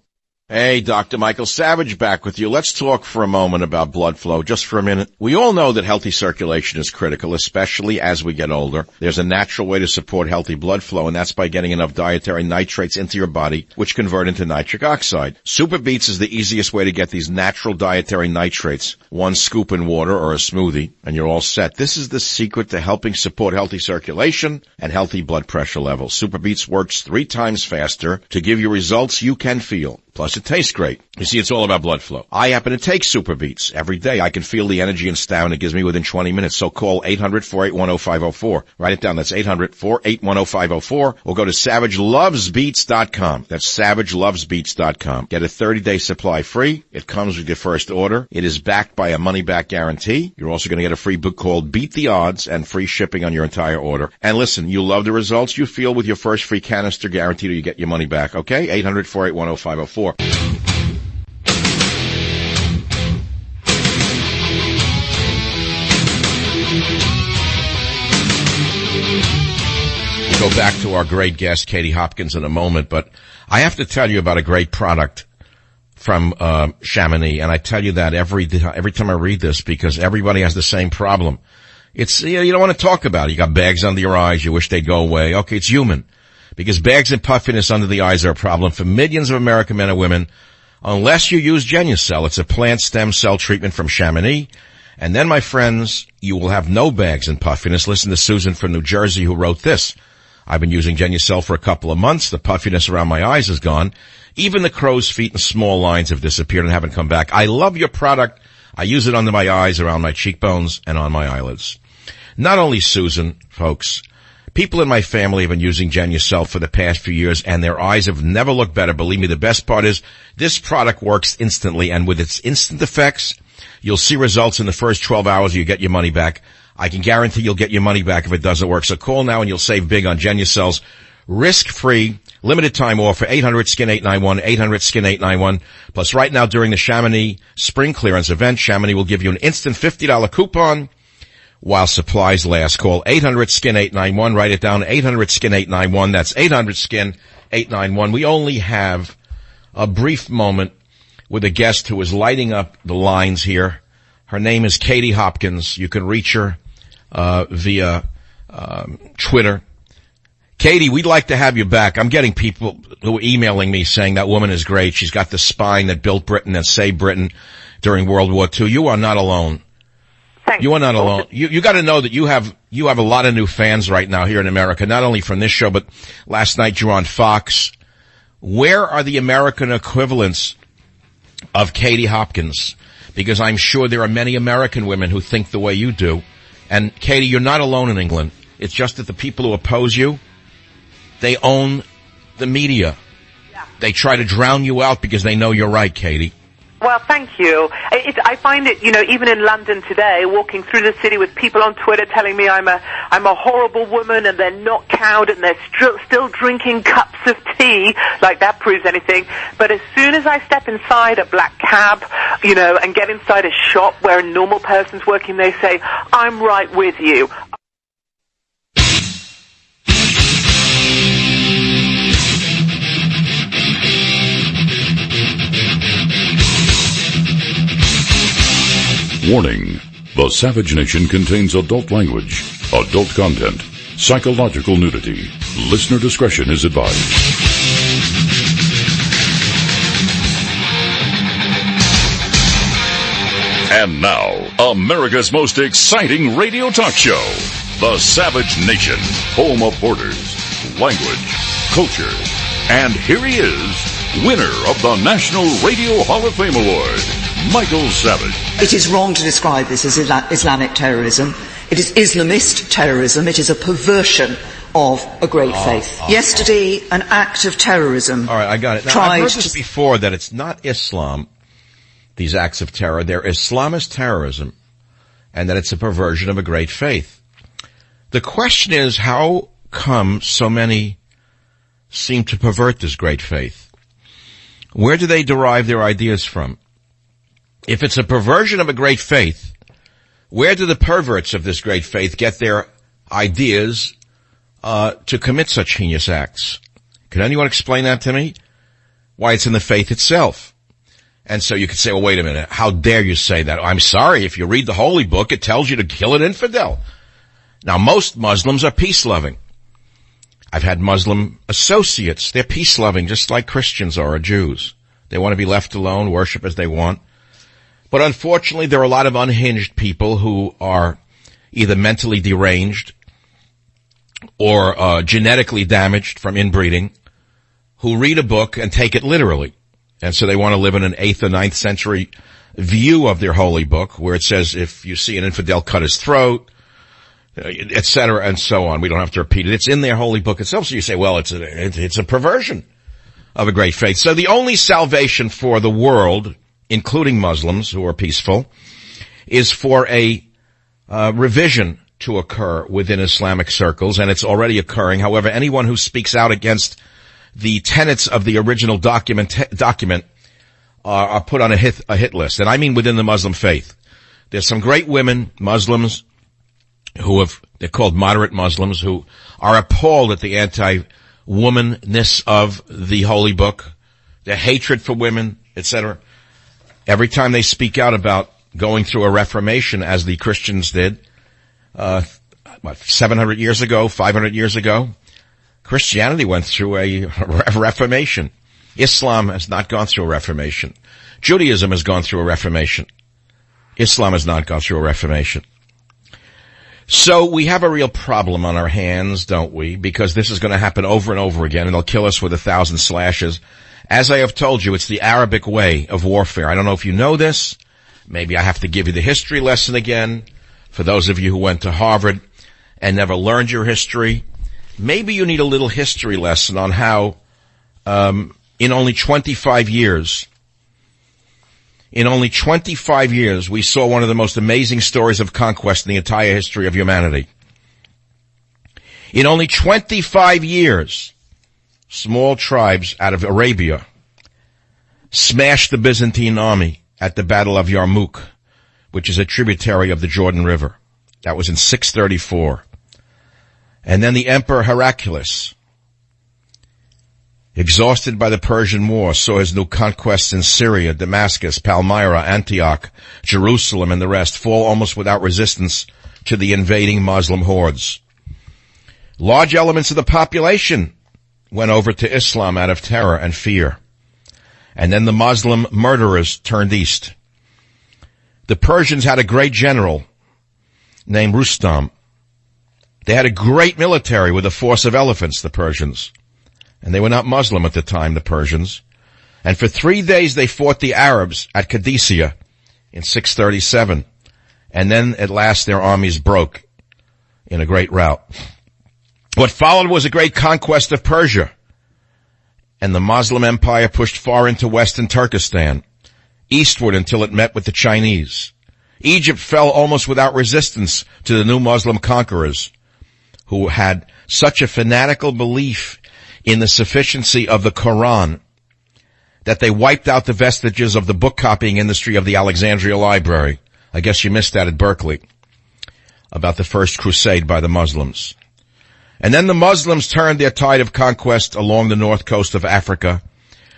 Hey, Dr. Michael Savage back with you. Let's talk for a moment about blood flow, just for a minute. We all know that healthy circulation is critical, especially as we get older. There's a natural way to support healthy blood flow, and that's by getting enough dietary nitrates into your body, which convert into nitric oxide. Super Beets is the easiest way to get these natural dietary nitrates. 1 scoop in water or a smoothie, and you're all set. This is the secret to helping support healthy circulation and healthy blood pressure levels. Super Beets works 3 times faster to give you results you can feel. Plus, it tastes great. You see, it's all about blood flow. I happen to take Super Beets every day. I can feel the energy and stamina it gives me within 20 minutes. So call 800-481-0504. Write it down. That's 800-481-0504. Or go to SavageLovesBeets.com. That's SavageLovesBeets.com. Get a 30-day supply free. It comes with your first order. It is backed by a money-back guarantee. You're also going to get a free book called Beat the Odds and free shipping on your entire order. And listen, you'll love the results you feel with your first free canister guaranteed, or you get your money back. Okay? 800-481-0504. Go back to our great guest, Katie Hopkins, in a moment, but I have to tell you about a great product from Chamonix, and I tell you that every time I read this, because everybody has the same problem. It's, you don't want to talk about it. You got bags under your eyes, you wish they'd go away. Okay, it's human. Because bags and puffiness under the eyes are a problem for millions of American men and women, unless you use Genucell. It's a plant stem cell treatment from Chamonix. And then, my friends, you will have no bags and puffiness. Listen to Susan from New Jersey, who wrote this. I've been using Genucell for a couple of months. The puffiness around my eyes is gone. Even the crow's feet and small lines have disappeared and haven't come back. I love your product. I use it under my eyes, around my cheekbones, and on my eyelids. Not only Susan, folks, people in my family have been using Genucell for the past few years, and their eyes have never looked better. Believe me, the best part is this product works instantly, and with its instant effects, you'll see results in the first 12 hours. You get your money back. I can guarantee you'll get your money back if it doesn't work. So call now and you'll save big on Genucell's risk-free, limited-time offer, 800-SKIN-891, 800-SKIN-891. Plus, right now during the Chamonix Spring Clearance event, Chamonix will give you an instant $50 coupon while supplies last. Call 800-SKIN-891. Write it down, 800-SKIN-891. That's 800-SKIN-891. We only have a brief moment with a guest who is lighting up the lines here. Her name is Katie Hopkins. You can reach her via Twitter. Katie, we'd like to have you back. I'm getting people who are emailing me saying that woman is great. She's got the spine that built Britain and saved Britain during World War II. You are not alone. Thank you are not alone. You got to know that you have a lot of new fans right now here in America, not only from this show, but last night you're on Fox. Where are the American equivalents of Katie Hopkins? Because I'm sure there are many American women who think the way you do. And Katie, you're not alone in England. It's just that the people who oppose you, they own the media. Yeah. They try to drown you out because they know you're right, Katie. Well, thank you. I find it, even in London today, walking through the city with people on Twitter telling me I'm a horrible woman and they're not cowed and they're still drinking cups of tea, like that proves anything. But as soon as I step inside a black cab, and get inside a shop where a normal person's working, they say, I'm right with you. Warning. The Savage Nation contains adult language, adult content, psychological nudity. Listener discretion is advised. And now, America's most exciting radio talk show, The Savage Nation, home of borders, language, culture. And here he is, winner of the National Radio Hall of Fame Award, Michael Savage. It is wrong to describe this as Islamic terrorism. It is Islamist terrorism. It is a perversion of a great faith. Yesterday, an act of terrorism. All right, I got it. Now, I've heard this before, that it's not Islam, these acts of terror. They're Islamist terrorism, and that it's a perversion of a great faith. The question is, how come so many seem to pervert this great faith? Where do they derive their ideas from? If it's a perversion of a great faith, where do the perverts of this great faith get their ideas to commit such heinous acts? Can anyone explain that to me? Why, it's in the faith itself. And so you could say, well, wait a minute, how dare you say that? I'm sorry, if you read the Holy Book, it tells you to kill an infidel. Now, most Muslims are peace-loving. I've had Muslim associates. They're peace-loving, just like Christians are, or Jews. They want to be left alone, worship as they want. But unfortunately, there are a lot of unhinged people who are either mentally deranged or genetically damaged from inbreeding, who read a book and take it literally. And so they want to live in an 8th or 9th century view of their holy book, where it says if you see an infidel, cut his throat, etc., and so on. We don't have to repeat it. It's in their holy book itself. So you say, well, it's a perversion of a great faith. So the only salvation for the world, including Muslims who are peaceful, is for a revision to occur within Islamic circles, and it's already occurring. However, anyone who speaks out against the tenets of the original document are put on a hit list. And I mean within the Muslim faith. There's some great women, Muslims, they're called moderate Muslims, who are appalled at the anti-womanness of the holy book, their hatred for women, etc. Every time they speak out about going through a reformation, as the Christians did, 700 years ago, 500 years ago, Christianity went through a reformation. Islam has not gone through a reformation. Judaism has gone through a reformation. Islam has not gone through a reformation. So we have a real problem on our hands, don't we? Because this is going to happen over and over again, and they'll kill us with 1,000 slashes. As I have told you, it's the Arabic way of warfare. I don't know if you know this. Maybe I have to give you the history lesson again. For those of you who went to Harvard and never learned your history, maybe you need a little history lesson on how, in only 25 years, we saw one of the most amazing stories of conquest in the entire history of humanity. In only 25 years, small tribes out of Arabia smashed the Byzantine army at the Battle of Yarmouk, which is a tributary of the Jordan River. That was in 634. And then the Emperor Heraclius, exhausted by the Persian War, saw his new conquests in Syria, Damascus, Palmyra, Antioch, Jerusalem, and the rest fall almost without resistance to the invading Muslim hordes. Large elements of the population went over to Islam out of terror and fear. And then the Muslim murderers turned east. The Persians had a great general named Rustam. They had a great military with a force of elephants, the Persians. And they were not Muslim at the time, the Persians. And for 3 days they fought the Arabs at Qadisiyah in 637. And then at last their armies broke in a great rout. What followed was a great conquest of Persia. And the Muslim empire pushed far into western Turkestan, eastward until it met with the Chinese. Egypt fell almost without resistance to the new Muslim conquerors, who had such a fanatical belief in the sufficiency of the Quran that they wiped out the vestiges of the book copying industry of the Alexandria Library. I guess you missed that at Berkeley, about the first crusade by the Muslims. And then the Muslims turned their tide of conquest along the north coast of Africa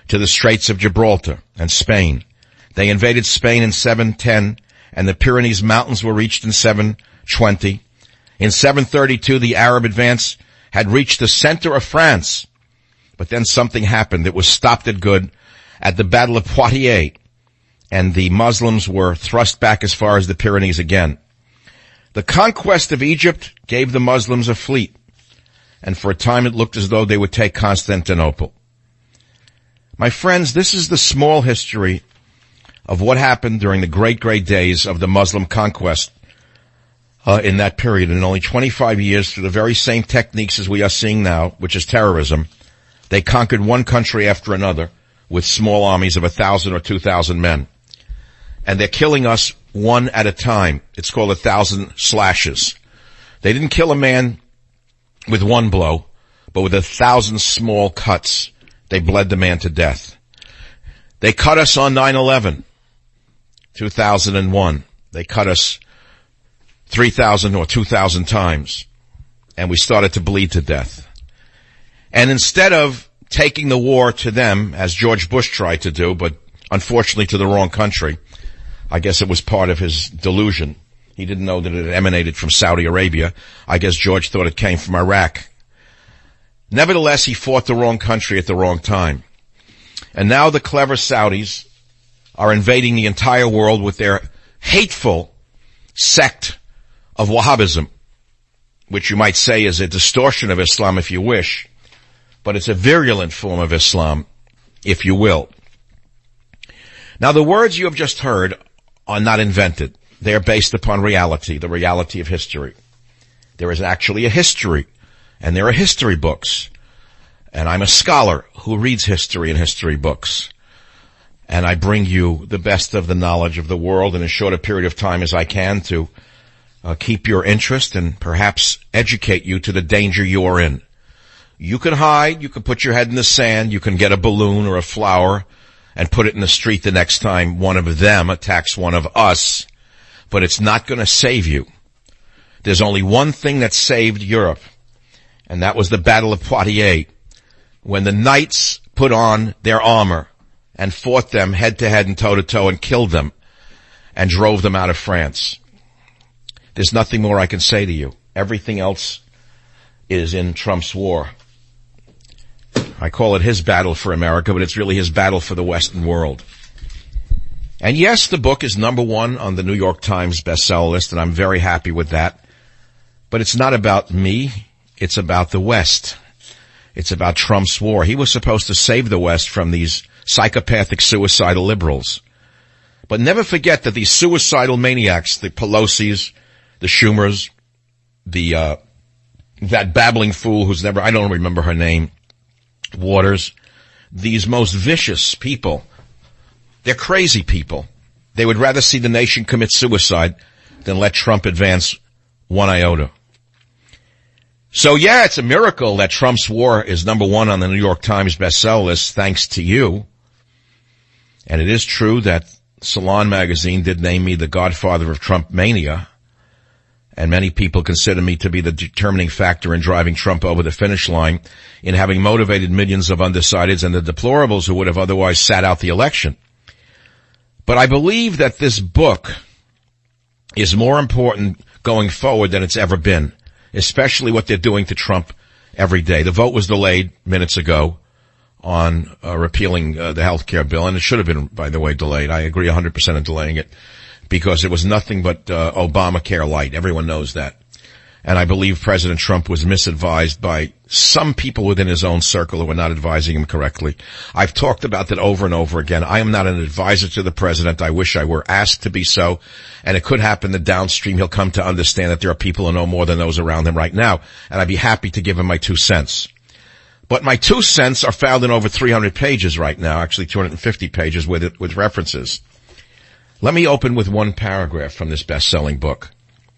to the Straits of Gibraltar and Spain. They invaded Spain in 710, and the Pyrenees Mountains were reached in 720. In 732, the Arab advance had reached the center of France. But then something happened. It was stopped at good at the Battle of Poitiers, and the Muslims were thrust back as far as the Pyrenees again. The conquest of Egypt gave the Muslims a fleet, and for a time it looked as though they would take Constantinople. My friends, this is the small history of what happened during the great, great days of the Muslim conquest in that period. In only 25 years, through the very same techniques as we are seeing now, which is terrorism, they conquered one country after another with small armies of 1,000 or 2,000 men. And they're killing us one at a time. It's called 1,000 slashes. They didn't kill a man with one blow, but with 1,000 small cuts. They bled the man to death. They cut us on 9/11, 2001. They cut us 3,000 or 2,000 times, and we started to bleed to death. And instead of taking the war to them, as George Bush tried to do, but unfortunately to the wrong country, I guess it was part of his delusion. He didn't know that it emanated from Saudi Arabia. I guess George thought it came from Iraq. Nevertheless, he fought the wrong country at the wrong time. And now the clever Saudis are invading the entire world with their hateful sect of Wahhabism, which you might say is a distortion of Islam if you wish, but it's a virulent form of Islam, if you will. Now, the words you have just heard are not invented. They are based upon reality, the reality of history. There is actually a history, and there are history books. And I'm a scholar who reads history and history books. And I bring you the best of the knowledge of the world in as short a period of time as I can to keep your interest and perhaps educate you to the danger you are in. You can hide, you can put your head in the sand, you can get a balloon or a flower and put it in the street the next time one of them attacks one of us, but it's not going to save you. There's only one thing that saved Europe, and that was the Battle of Poitiers, when the knights put on their armor and fought them head-to-head and toe-to-toe and killed them and drove them out of France. There's nothing more I can say to you. Everything else is in Trump's war. I call it his battle for America, but it's really his battle for the Western world. And yes, the book is #1 on the New York Times bestseller list, and I'm very happy with that. But it's not about me. It's about the West. It's about Trump's war. He was supposed to save the West from these psychopathic, suicidal liberals. But never forget that these suicidal maniacs, the Pelosi's, the Schumers, that babbling fool who's I don't remember her name, Waters, these most vicious people, they're crazy people. They would rather see the nation commit suicide than let Trump advance one iota. So yeah, it's a miracle that Trump's war is #1 on the New York Times bestseller list, thanks to you. And it is true that Salon magazine did name me the godfather of Trump mania. And many people consider me to be the determining factor in driving Trump over the finish line, in having motivated millions of undecideds and the deplorables who would have otherwise sat out the election. But I believe that this book is more important going forward than it's ever been, especially what they're doing to Trump every day. The vote was delayed minutes ago on repealing the health care bill, and it should have been, by the way, delayed. I agree 100% in delaying it, because it was nothing but Obamacare light. Everyone knows that. And I believe President Trump was misadvised by some people within his own circle who were not advising him correctly. I've talked about that over and over again. I am not an advisor to the president. I wish I were asked to be so. And it could happen that downstream he'll come to understand that there are people who know more than those around him right now. And I'd be happy to give him my 2 cents. But my 2 cents are found in over 300 pages right now, actually 250 pages with references. Let me open with one paragraph from this best-selling book.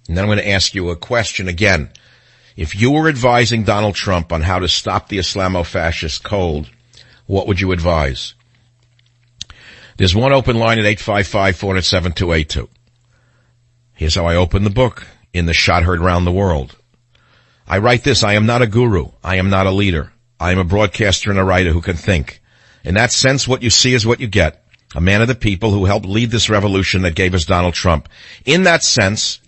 And then I'm going to ask you a question again. If you were advising Donald Trump on how to stop the Islamo-fascist cold, what would you advise? There's one open line at 855-407-282. Here's how I open the book in the shot heard round the world. I write this: I am not a guru. I am not a leader. I am a broadcaster and a writer who can think. In that sense, what you see is what you get. A man of the people who helped lead this revolution that gave us Donald Trump. In that sense,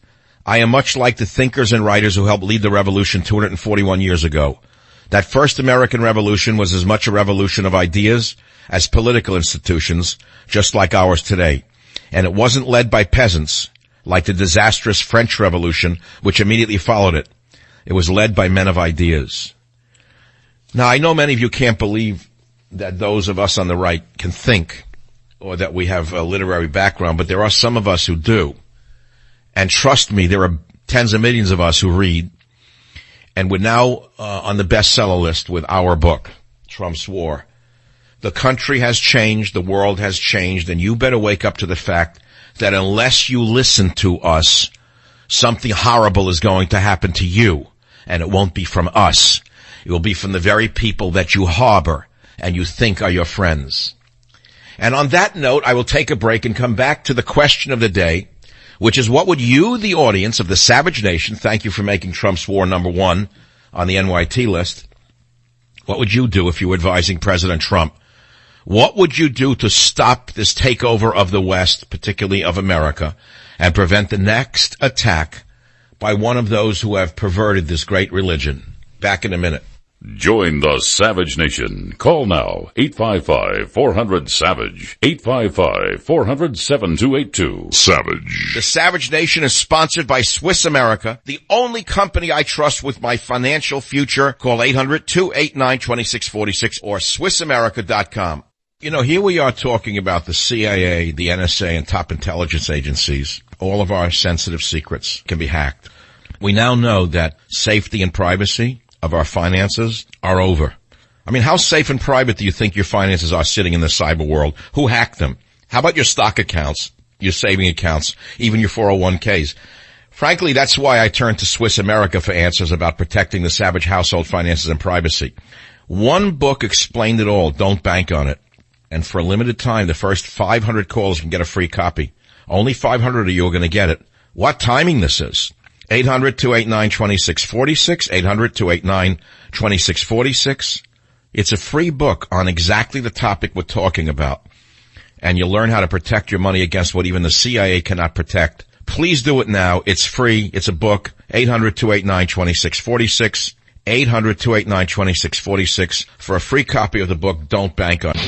I am much like the thinkers and writers who helped lead the revolution 241 years ago. That first American revolution was as much a revolution of ideas as political institutions, just like ours today. And it wasn't led by peasants, like the disastrous French Revolution, which immediately followed it. It was led by men of ideas. Now, I know many of you can't believe that those of us on the right can think, or that we have a literary background, but there are some of us who do. And trust me, there are tens of millions of us who read, and we're now on the bestseller list with our book, Trump's War. The country has changed, the world has changed, and you better wake up to the fact that unless you listen to us, something horrible is going to happen to you, and it won't be from us. It will be from the very people that you harbor and you think are your friends. And on that note, I will take a break and come back to the question of the day, which is, what would you, the audience of the Savage Nation, thank you for making Trump's War number one on the NYT list, what would you do if you were advising President Trump? What would you do to stop this takeover of the West, particularly of America, and prevent the next attack by one of those who have perverted this great religion? Back in a minute. Join the Savage Nation. Call now, 855-400-SAVAGE, 855-400-7282. Savage. The Savage Nation is sponsored by Swiss America, the only company I trust with my financial future. Call 800-289-2646 or SwissAmerica.com. You know, here we are talking about the CIA, the NSA, and top intelligence agencies. All of our sensitive secrets can be hacked. We now know that safety and privacy of our finances are over. I mean, how safe and private do you think your finances are sitting in the cyber world? Who hacked them? How about your stock accounts, your saving accounts, even your 401ks? Frankly, that's why I turn to Swiss America for answers about protecting the Savage household finances and privacy. One book explained it all. Don't bank on it. And for a limited time, the first 500 callers can get a free copy. Only 500 of you are going to get it. What timing this is. 800-289-2646, 800-289-2646. It's a free book on exactly the topic we're talking about. And you'll learn how to protect your money against what even the CIA cannot protect. Please do it now. It's free. It's a book. 800-289-2646, 800-289-2646 for a free copy of the book. Don't bank on it.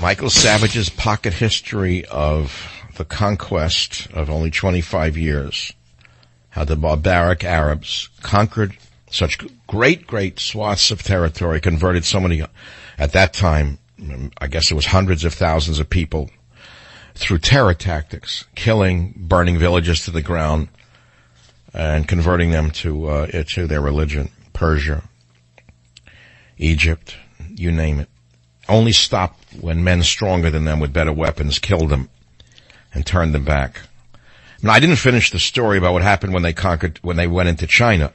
Michael Savage's pocket history of the conquest of only 25 years, how the barbaric Arabs conquered such great swaths of territory, converted so many, at that time, I guess it was hundreds of thousands of people, through terror tactics, killing, burning villages to the ground, and converting them to their religion. Persia, Egypt, you name it. Only stopped when men stronger than them with better weapons killed them and turned them back. Now, I didn't finish the story about what happened when they went into China.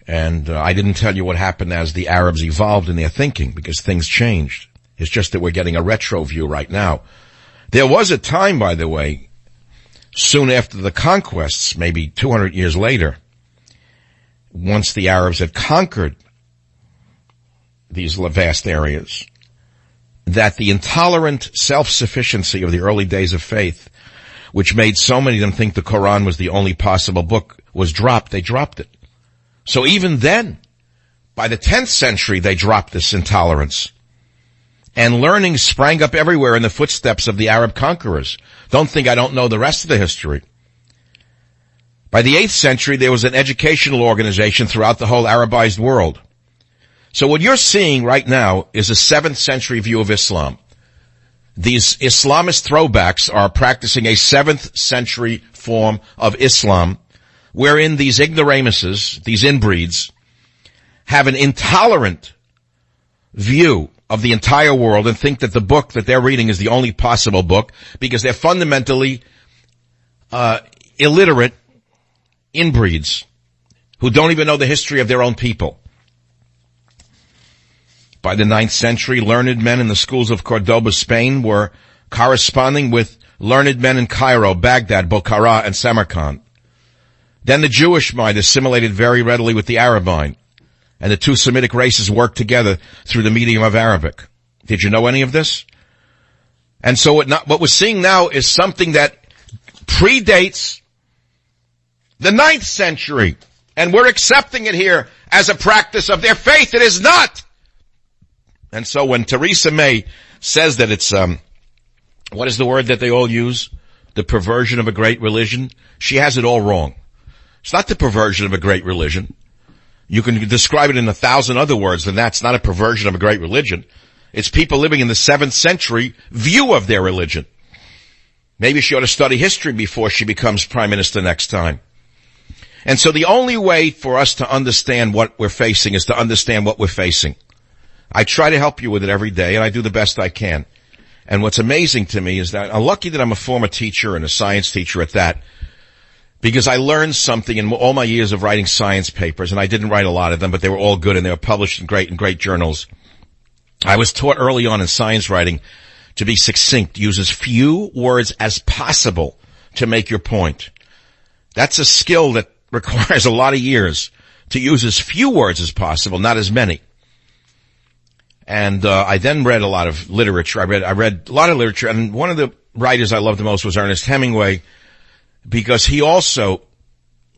And I didn't tell you what happened as the Arabs evolved in their thinking, because things changed. It's just that we're getting a retro view right now. There was a time, by the way, soon after the conquests, maybe 200 years later, once the Arabs had conquered these vast areas, that the intolerant self-sufficiency of the early days of faith, which made so many of them think the Quran was the only possible book, was dropped. They dropped it. So even then, by the 10th century, they dropped this intolerance. And learning sprang up everywhere in the footsteps of the Arab conquerors. Don't think I don't know the rest of the history. By the 8th century, there was an educational organization throughout the whole Arabized world. So what you're seeing right now is a 7th century view of Islam. These Islamist throwbacks are practicing a 7th century form of Islam, wherein these ignoramuses, these inbreeds, have an intolerant view of the entire world and think that the book that they're reading is the only possible book, because they're fundamentally illiterate inbreeds who don't even know the history of their own people. By the 9th century, learned men in the schools of Cordoba, Spain, were corresponding with learned men in Cairo, Baghdad, Bokhara, and Samarkand. Then the Jewish mind assimilated very readily with the Arab mind, and the two Semitic races worked together through the medium of Arabic. Did you know any of this? And so what we're seeing now is something that predates the 9th century, and we're accepting it here as a practice of their faith. It is not. And so when Theresa May says that it's, what is the word that they all use? the perversion of a great religion, she has it all wrong. It's not the perversion of a great religion. You can describe it in 1,000 other words than that. It's not a perversion of a great religion. It's people living in the 7th century view of their religion. Maybe she ought to study history before she becomes prime minister next time. And so the only way for us to understand what we're facing is to understand what we're facing. I try to help you with it every day, and I do the best I can. And what's amazing to me is that I'm lucky that I'm a former teacher and a science teacher at that, because I learned something in all my years of writing science papers, and I didn't write a lot of them, but they were all good, and they were published in great journals. I was taught early on in science writing to be succinct, use as few words as possible to make your point. That's a skill that requires a lot of years, to use as few words as possible, not as many. And I then read a lot of literature. I read a lot of literature, and one of the writers I loved the most was Ernest Hemingway, because he also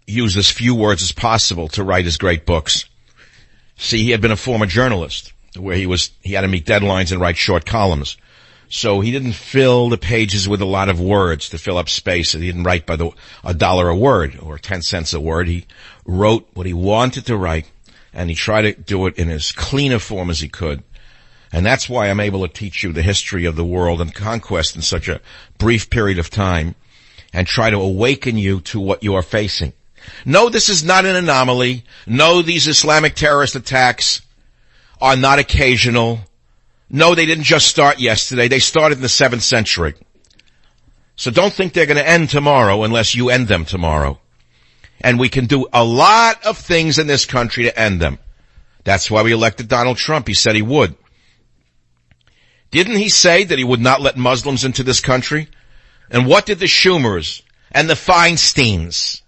used as few words as possible to write his great books. See, he had been a former journalist, where he had to meet deadlines and write short columns. So he didn't fill the pages with a lot of words to fill up space. He didn't write by $1 a word or 10 cents a word. He wrote what he wanted to write, and he tried to do it in as clean a form as he could. And that's why I'm able to teach you the history of the world and conquest in such a brief period of time, and try to awaken you to what you are facing. No, this is not an anomaly. No, these Islamic terrorist attacks are not occasional. No, they didn't just start yesterday. They started in the 7th century. So don't think they're going to end tomorrow unless you end them tomorrow. And we can do a lot of things in this country to end them. That's why we elected Donald Trump. He said he would. Didn't he say that he would not let Muslims into this country? And what did the Schumers and the Feinsteins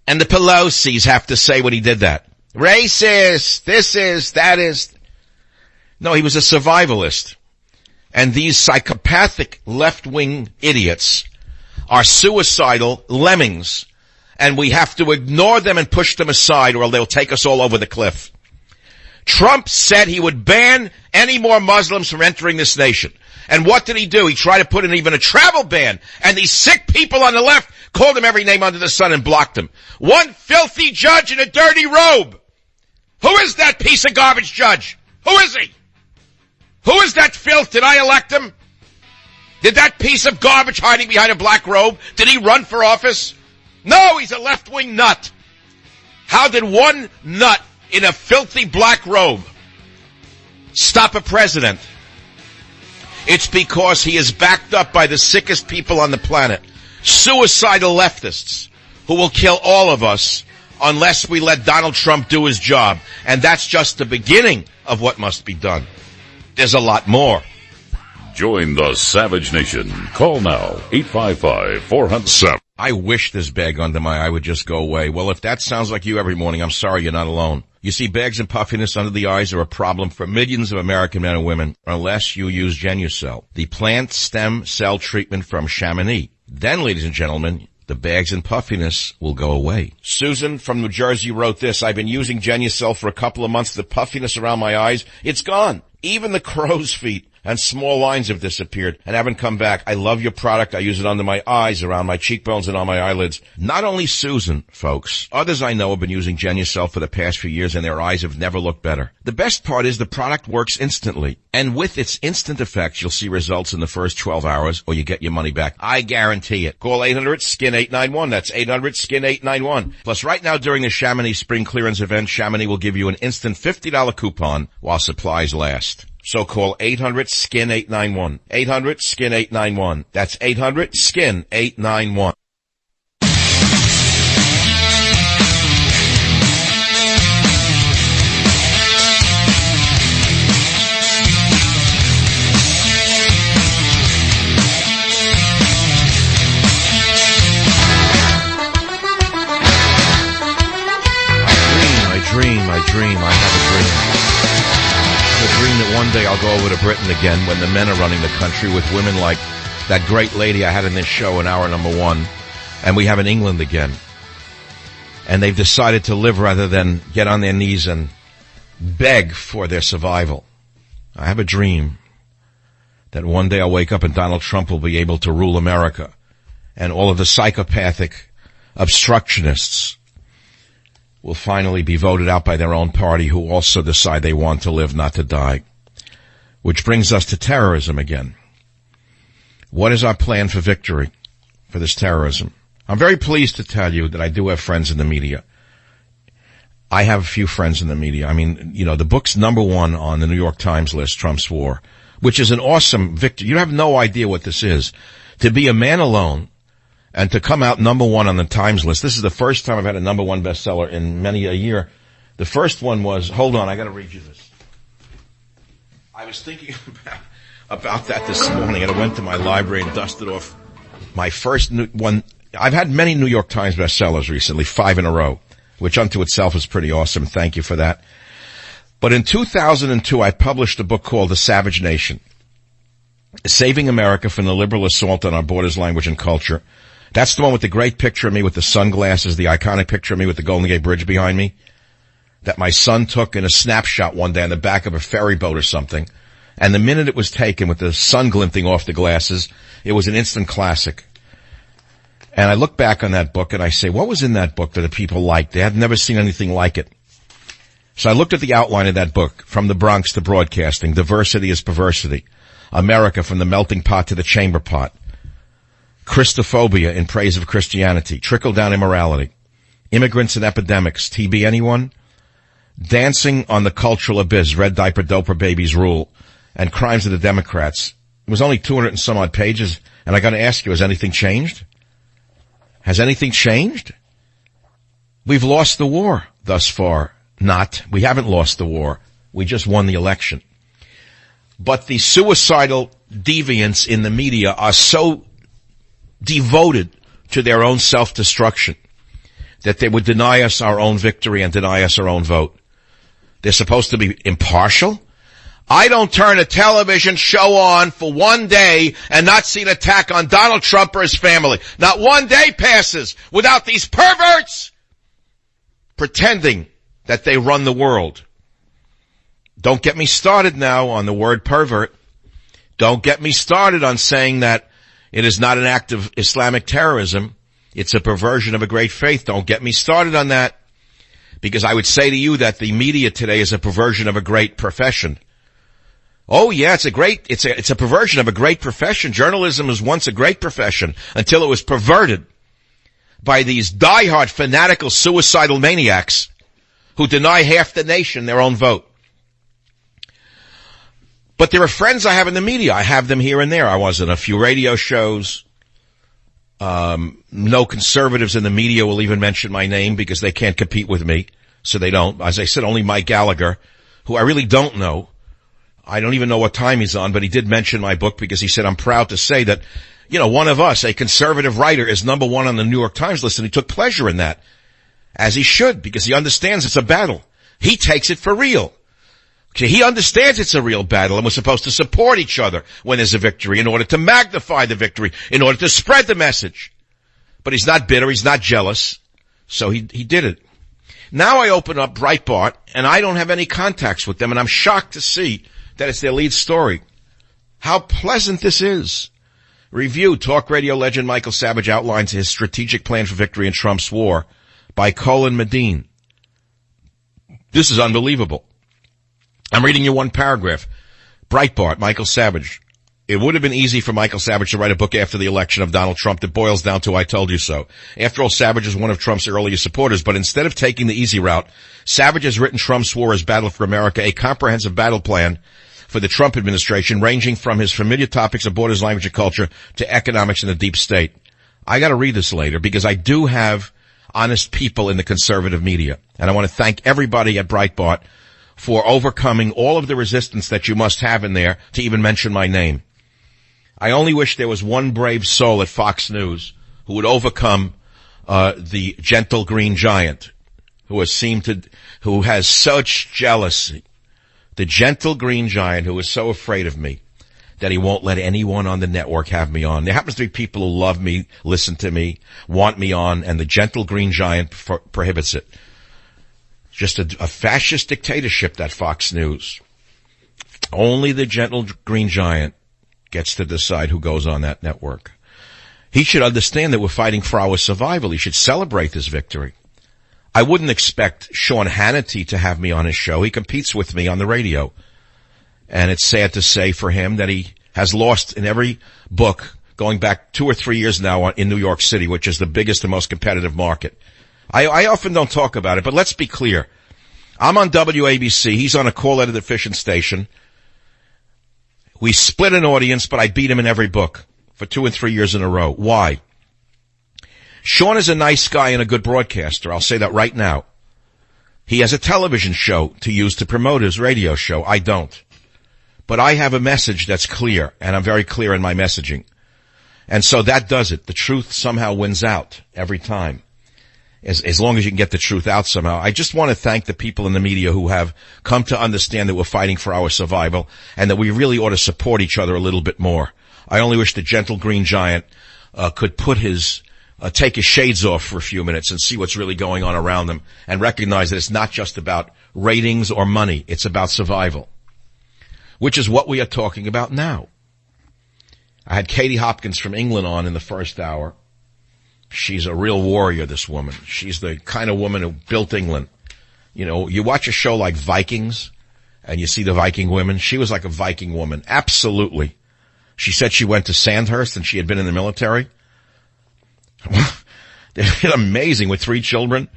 and the Pelosi's have to say when he did that? Racist, this is, that is. No, he was a survivalist. And these psychopathic left-wing idiots are suicidal lemmings. And we have to ignore them and push them aside, or they'll take us all over the cliff. Trump said he would ban any more Muslims from entering this nation. And what did he do? He tried to put in even a travel ban. And these sick people on the left called him every name under the sun and blocked him. One filthy judge in a dirty robe. Who is that piece of garbage judge? Who is he? Who is that filth? Did I elect him? Did that piece of garbage hiding behind a black robe, did he run for office? No, he's a left-wing nut. How did one nut in a filthy black robe stop a president? It's because he is backed up by the sickest people on the planet, suicidal leftists who will kill all of us unless we let Donald Trump do his job. And that's just the beginning of what must be done. There's a lot more. Join the Savage Nation. Call now, 855-400-SAVAGE. I wish this bag under my eye would just go away. Well, if that sounds like you every morning, I'm sorry you're not alone. You see, bags and puffiness under the eyes are a problem for millions of American men and women unless you use Genucel, the plant stem cell treatment from Chamonix. Then, ladies and gentlemen, the bags and puffiness will go away. Susan from New Jersey wrote this: I've been using Genucel for a couple of months. The puffiness around my eyes, it's gone. Even the crow's feet and small lines have disappeared and haven't come back. I love your product. I use it under my eyes, around my cheekbones, and on my eyelids. Not only Susan, folks. Others I know have been using Genucel for the past few years, and their eyes have never looked better. The best part is the product works instantly. And with its instant effects, you'll see results in the first 12 hours, or you get your money back. I guarantee it. Call 800-SKIN-891. That's 800-SKIN-891. Plus, right now during the Chamonix Spring Clearance event, Chamonix will give you an instant $50 coupon while supplies last. So call 800-SKIN-891. 800-SKIN-891. That's 800-SKIN-891. I have a dream. A dream that one day I'll go over to Britain again when the men are running the country, with women like that great lady I had in this show in hour number 1, and we have in England again. And they've decided to live rather than get on their knees and beg for their survival. I have a dream that one day I'll wake up and Donald Trump will be able to rule America, and all of the psychopathic obstructionists will finally be voted out by their own party, who also decide they want to live, not to die. Which brings us to terrorism again. What is our plan for victory for this terrorism? I'm very pleased to tell you that I do have friends in the media. I have a few friends in the media. I mean, you know, the book's #1 on the New York Times list, Trump's War, which is an awesome victory. You have no idea what this is. To be a man alone and to come out #1 on the Times list. This is the first time I've had a #1 bestseller in many a year. The first one was, hold on, I gotta read you this. I was thinking about that this morning, and I went to my library and dusted off my first one. I've had many New York Times bestsellers recently, 5 in a row, which unto itself is pretty awesome. Thank you for that. But in 2002, I published a book called The Savage Nation, Saving America from the Liberal Assault on Our Borders, Language, and Culture. That's the one with the great picture of me with the sunglasses, the iconic picture of me with the Golden Gate Bridge behind me, that my son took in a snapshot one day on the back of a ferry boat or something. And the minute it was taken with the sun glinting off the glasses, it was an instant classic. And I look back on that book and I say, what was in that book that the people liked? They had never seen anything like it. So I looked at the outline of that book, From the Bronx to Broadcasting, Diversity is Perversity, America from the Melting Pot to the Chamber Pot, Christophobia in Praise of Christianity, Trickle-Down Immorality, Immigrants and Epidemics, TB anyone? Dancing on the Cultural Abyss, Red Diaper Doper Babies Rule, and Crimes of the Democrats. It was only 200 and some odd pages, and I got to ask you, has anything changed? Has anything changed? We've lost the war thus far. Not. We haven't lost the war. We just won the election. But the suicidal deviants in the media are so devoted to their own self-destruction that they would deny us our own victory and deny us our own vote. They're supposed to be impartial. I don't turn a television show on for one day and not see an attack on Donald Trump or his family. Not one day passes without these perverts pretending that they run the world. Don't get me started now on the word pervert. Don't get me started on saying that it is not an act of Islamic terrorism. It's a perversion of a great faith. Don't get me started on that, because I would say to you that the media today is a perversion of a great profession. Oh yeah, it's a perversion of a great profession. Journalism was once a great profession until it was perverted by these diehard fanatical suicidal maniacs who deny half the nation their own vote. But there are friends I have in the media. I have them here and there. I was in a few radio shows. No conservatives in the media will even mention my name because they can't compete with me. So they don't. As I said, only Mike Gallagher, who I really don't know. I don't even know what time he's on, but he did mention my book because he said, I'm proud to say that, you know, one of us, a conservative writer, is #1 on the New York Times list, and he took pleasure in that. As he should, because he understands it's a battle. He takes it for real. Okay, he understands it's a real battle, and we're supposed to support each other when there's a victory in order to magnify the victory, in order to spread the message. But he's not bitter, he's not jealous, so he did it. Now I open up Breitbart, and I don't have any contacts with them, and I'm shocked to see that it's their lead story. How pleasant this is. Review, talk radio legend Michael Savage outlines his strategic plan for victory in Trump's war by Colin Medine. This is unbelievable. I'm reading you one paragraph. Breitbart, Michael Savage. It would have been easy for Michael Savage to write a book after the election of Donald Trump that boils down to I told you so. After all, Savage is one of Trump's earliest supporters, but instead of taking the easy route, Savage has written Trump's war as Battle for America, a comprehensive battle plan for the Trump administration, ranging from his familiar topics of borders, language, and culture to economics and the deep state. I gotta read this later because I do have honest people in the conservative media, and I want to thank everybody at Breitbart for overcoming all of the resistance that you must have in there to even mention my name. I only wish there was one brave soul at Fox News who would overcome the gentle green giant who has such jealousy. The gentle green giant who is so afraid of me that he won't let anyone on the network have me on. There happens to be people who love me, listen to me, want me on, and the gentle green giant prohibits it. Just a fascist dictatorship, that Fox News. Only the gentle green giant gets to decide who goes on that network. He should understand that we're fighting for our survival. He should celebrate this victory. I wouldn't expect Sean Hannity to have me on his show. He competes with me on the radio. And it's sad to say for him that he has lost in every book going back 2 or 3 years now in New York City, which is the biggest and most competitive market. I often don't talk about it, but let's be clear. I'm on WABC. He's on a call-edited efficient station. We split an audience, but I beat him in every book for 2 and 3 years in a row. Why? Sean is a nice guy and a good broadcaster. I'll say that right now. He has a television show to use to promote his radio show. I don't. But I have a message that's clear, and I'm very clear in my messaging. And so that does it. The truth somehow wins out every time. As long as you can get the truth out somehow. I just want to thank the people in the media who have come to understand that we're fighting for our survival and that we really ought to support each other a little bit more. I only wish the gentle green giant could put take his shades off for a few minutes and see what's really going on around him and recognize that it's not just about ratings or money. It's about survival, which is what we are talking about now. I had Katie Hopkins from England on in the first hour. She's a real warrior, this woman. She's the kind of woman who built England. You know, you watch a show like Vikings, and you see the Viking women. She was like a Viking woman. Absolutely. She said she went to Sandhurst, and she had been in the military. They're amazing with 3 children.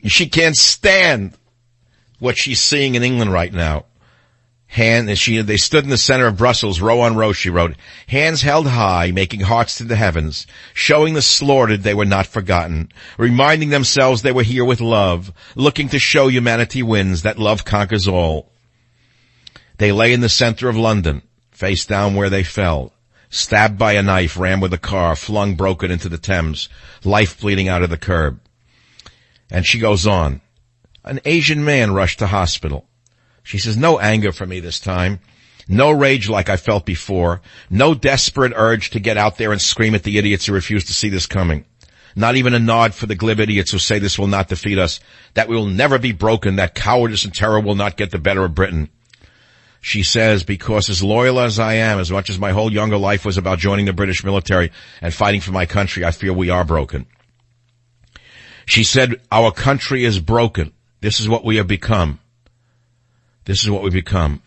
She can't stand what she's seeing in England right now. They stood in the center of Brussels, row on row, she wrote, hands held high, making hearts to the heavens, showing the slaughtered they were not forgotten, reminding themselves they were here with love, looking to show humanity wins, that love conquers all. They lay in the center of London, face down where they fell, stabbed by a knife, rammed with a car, flung broken into the Thames, life bleeding out of the curb. And she goes on. An Asian man rushed to hospital. She says, no anger for me this time. No rage like I felt before. No desperate urge to get out there and scream at the idiots who refuse to see this coming. Not even a nod for the glib idiots who say this will not defeat us, that we will never be broken, that cowardice and terror will not get the better of Britain. She says, because as loyal as I am, as much as my whole younger life was about joining the British military and fighting for my country, I feel we are broken. She said, our country is broken. This is what we have become. This is what we become.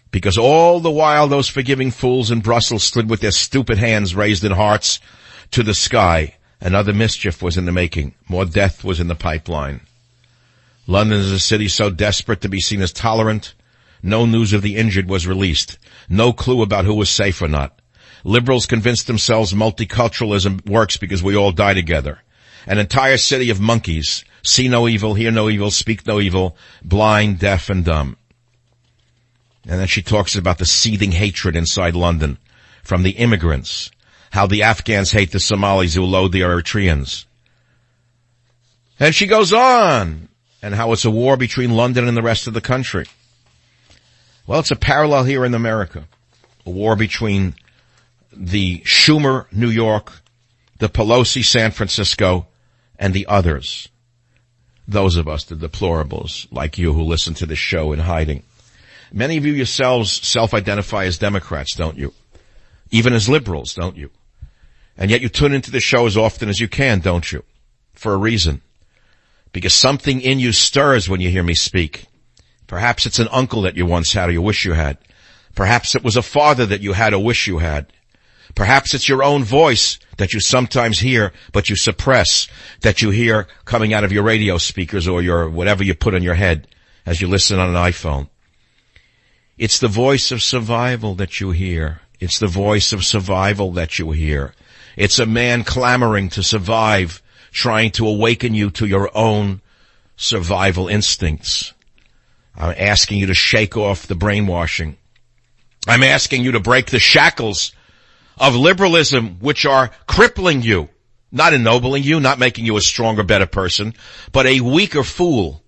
Because all the while those forgiving fools in Brussels stood with their stupid hands raised in hearts to the sky, another mischief was in the making. More death was in the pipeline. London is a city so desperate to be seen as tolerant. No news of the injured was released. No clue about who was safe or not. Liberals convinced themselves multiculturalism works because we all die together. An entire city of monkeys. See no evil, hear no evil, speak no evil, blind, deaf, and dumb. And then she talks about the seething hatred inside London from the immigrants, how the Afghans hate the Somalis who load the Eritreans. And she goes on, and how it's a war between London and the rest of the country. Well, it's a parallel here in America, a war between the Schumer, New York, the Pelosi, San Francisco, and the others. Those of us, the deplorables, like you who listen to this show in hiding. Many of you yourselves self-identify as Democrats, don't you? Even as liberals, don't you? And yet you tune into the show as often as you can, don't you? For a reason. Because something in you stirs when you hear me speak. Perhaps it's an uncle that you once had or you wish you had. Perhaps it was a father that you had or wish you had. Perhaps it's your own voice that you sometimes hear, but you suppress, that you hear coming out of your radio speakers or your whatever you put on your head as you listen on an iPhone. It's the voice of survival that you hear. It's the voice of survival that you hear. It's a man clamoring to survive, trying to awaken you to your own survival instincts. I'm asking you to shake off the brainwashing. I'm asking you to break the shackles of liberalism, which are crippling you, not ennobling you, not making you a stronger, better person, but a weaker fool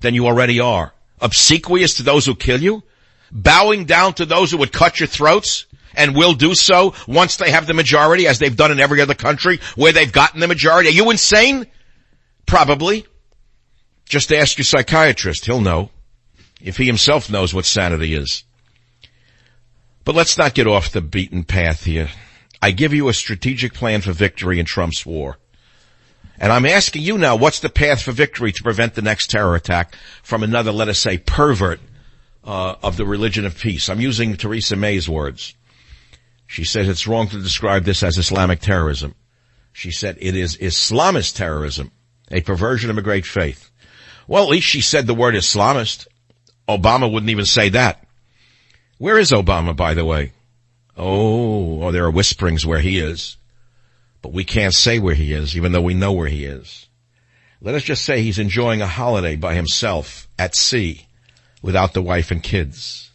than you already are. Obsequious to those who kill you, bowing down to those who would cut your throats, and will do so once they have the majority, as they've done in every other country where they've gotten the majority. Are you insane? Probably. Just ask your psychiatrist. He'll know, if he himself knows what sanity is. But let's not get off the beaten path here. I give you a strategic plan for victory in Trump's war. And I'm asking you now, what's the path for victory to prevent the next terror attack from another, let us say, pervert of the religion of peace? I'm using Theresa May's words. She says it's wrong to describe this as Islamic terrorism. She said it is Islamist terrorism, a perversion of a great faith. Well, at least she said the word Islamist. Obama wouldn't even say that. Where is Obama, by the way? Oh, there are whisperings where he is. But we can't say where he is, even though we know where he is. Let us just say he's enjoying a holiday by himself at sea without the wife and kids.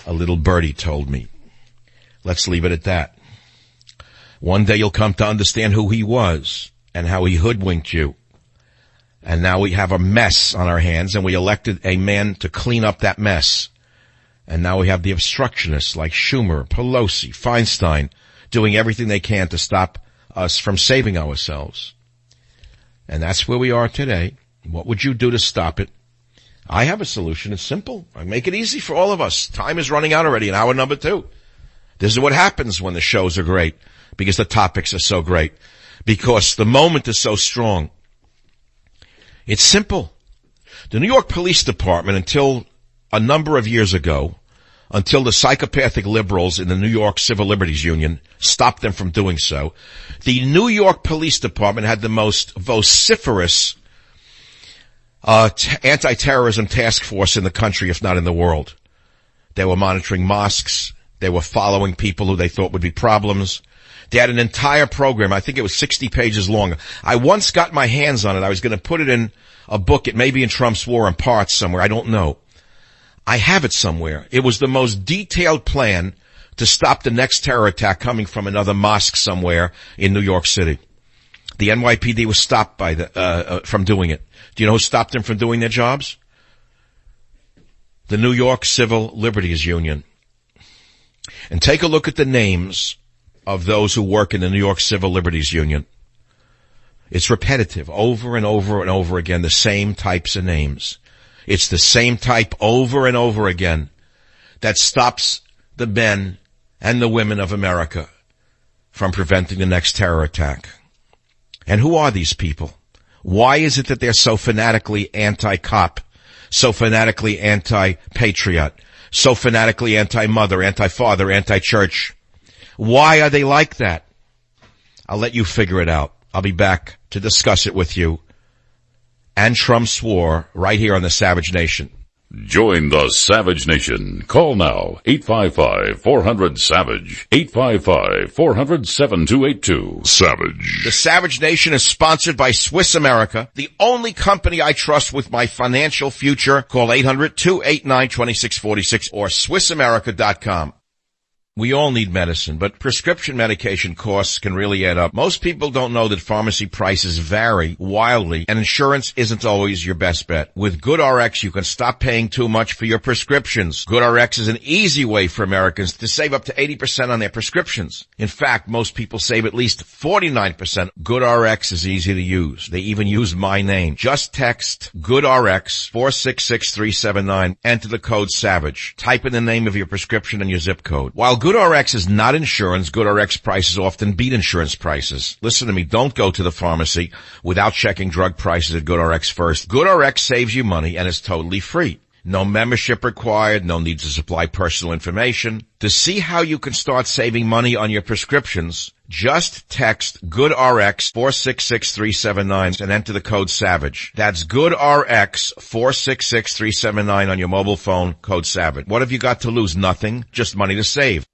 A little birdie told me. Let's leave it at that. One day you'll come to understand who he was and how he hoodwinked you. And now we have a mess on our hands, and we elected a man to clean up that mess. And now we have the obstructionists like Schumer, Pelosi, Feinstein, doing everything they can to stop us from saving ourselves. And that's where we are today. What would you do to stop it? I have a solution. It's simple. I make it easy for all of us. Time is running out already in hour number 2. This is what happens when the shows are great, because the topics are so great, because the moment is so strong. It's simple. The New York Police Department, until a number of years ago, until the psychopathic liberals in the New York Civil Liberties Union stopped them from doing so, the New York Police Department had the most vociferous anti-terrorism task force in the country, if not in the world. They were monitoring mosques. They were following people who they thought would be problems. They had an entire program. I think it was 60 pages long. I once got my hands on it. I was going to put it in a book. It may be in Trump's War in parts somewhere. I don't know. I have it somewhere. It was the most detailed plan to stop the next terror attack coming from another mosque somewhere in New York City. The NYPD was stopped by from doing it. Do you know who stopped them from doing their jobs? The New York Civil Liberties Union. And take a look at the names of those who work in the New York Civil Liberties Union. It's repetitive, over and over and over again, the same types of names. It's the same type over and over again that stops the men and the women of America from preventing the next terror attack. And who are these people? Why is it that they're so fanatically anti-cop, so fanatically anti-patriot, so fanatically anti-mother, anti-father, anti-church? Why are they like that? I'll let you figure it out. I'll be back to discuss it with you and Trump's war right here on the Savage Nation. Join the Savage Nation. Call now, 855-400-SAVAGE, 855-400-7282. Savage. The Savage Nation is sponsored by Swiss America, the only company I trust with my financial future. Call 800-289-2646 or SwissAmerica.com. We all need medicine, but prescription medication costs can really add up. Most people don't know that pharmacy prices vary wildly, and insurance isn't always your best bet. With GoodRx, you can stop paying too much for your prescriptions. GoodRx is an easy way for Americans to save up to 80% on their prescriptions. In fact, most people save at least 49%. GoodRx is easy to use. They even use my name. Just text GoodRx 466-379. Enter the code SAVAGE. Type in the name of your prescription and your zip code. While GoodRx is not insurance, GoodRx prices often beat insurance prices. Listen to me, don't go to the pharmacy without checking drug prices at GoodRx first. GoodRx saves you money and is totally free. No membership required, no need to supply personal information. To see how you can start saving money on your prescriptions, just text GoodRx 466-379 and enter the code SAVAGE. That's GoodRx 466-379 on your mobile phone, code SAVAGE. What have you got to lose? Nothing, just money to save.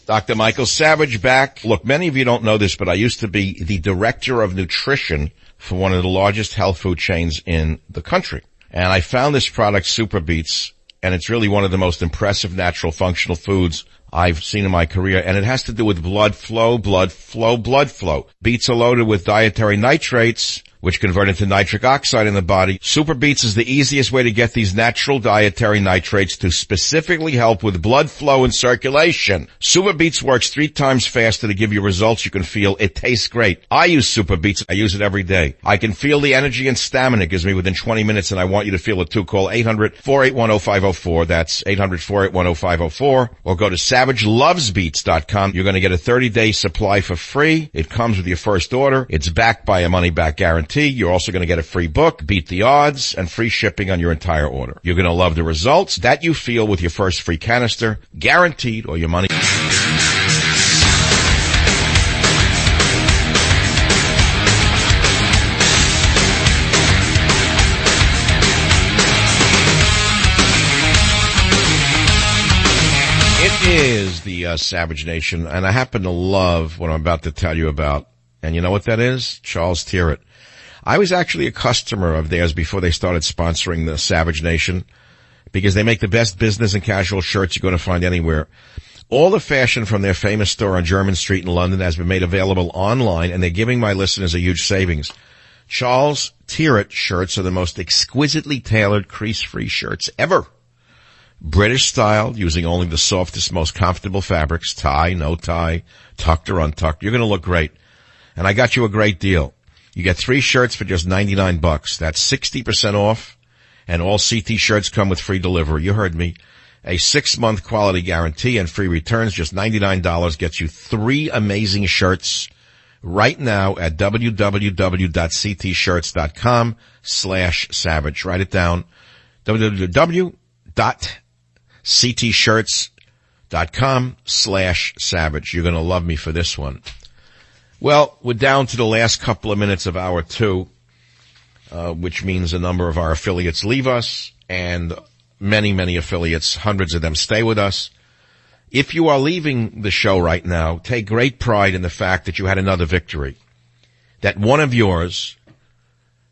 Dr. Michael Savage back. Look, many of you don't know this, but I used to be the director of nutrition for one of the largest health food chains in the country. And I found this product, Super Beets, and it's really one of the most impressive natural functional foods I've seen in my career. And it has to do with blood flow, blood flow, blood flow. Beets are loaded with dietary nitrates, which convert into nitric oxide in the body. Super Beets is the easiest way to get these natural dietary nitrates to specifically help with blood flow and circulation. Super Beets works 3 times faster to give you results you can feel. It tastes great. I use Super Beets. I use it every day. I can feel the energy and stamina it gives me within 20 minutes, and I want you to feel it too. Call 800-481-0504. That's 800-481-0504. Or go to SavageLovesBeets.com. You're going to get a 30-day supply for free. It comes with your first order. It's backed by a money-back guarantee. You're also going to get a free book, Beat the Odds, and free shipping on your entire order. You're going to love the results that you feel with your first free canister, guaranteed, or your money. It is the Savage Nation, and I happen to love what I'm about to tell you about. And you know what that is? Charles Tyrwhitt. I was actually a customer of theirs before they started sponsoring the Savage Nation, because they make the best business and casual shirts you're going to find anywhere. All the fashion from their famous store on Jermyn Street in London has been made available online, and they're giving my listeners a huge savings. Charles Tyrwhitt shirts are the most exquisitely tailored, crease-free shirts ever. British style, using only the softest, most comfortable fabrics, tie, no tie, tucked or untucked. You're going to look great. And I got you a great deal. You get 3 shirts for just $99. That's 60% off, and all CT shirts come with free delivery. You heard me. A 6-month quality guarantee and free returns. Just $99 gets you 3 amazing shirts right now at www.ctshirts.com/savage. Write it down. www.ctshirts.com/savage. You're going to love me for this one. Well, we're down to the last couple of minutes of hour 2, which means a number of our affiliates leave us, and many, many affiliates, hundreds of them, stay with us. If you are leaving the show right now, take great pride in the fact that you had another victory. That one of yours,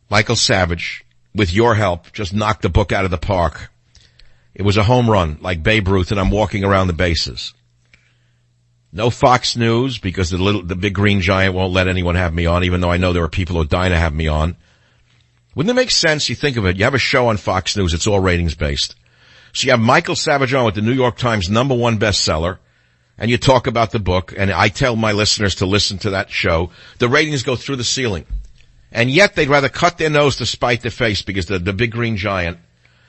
Michael Savage, with your help, just knocked the book out of the park. It was a home run, like Babe Ruth, and I'm walking around the bases. No Fox News, because the big green giant won't let anyone have me on, even though I know there are people who are dying to have me on. Wouldn't it make sense? You think of it. You have a show on Fox News. It's all ratings based. So you have Michael Savage on with the New York Times #1 bestseller, and you talk about the book, and I tell my listeners to listen to that show. The ratings go through the ceiling. And yet they'd rather cut their nose to spite their face, because the big green giant,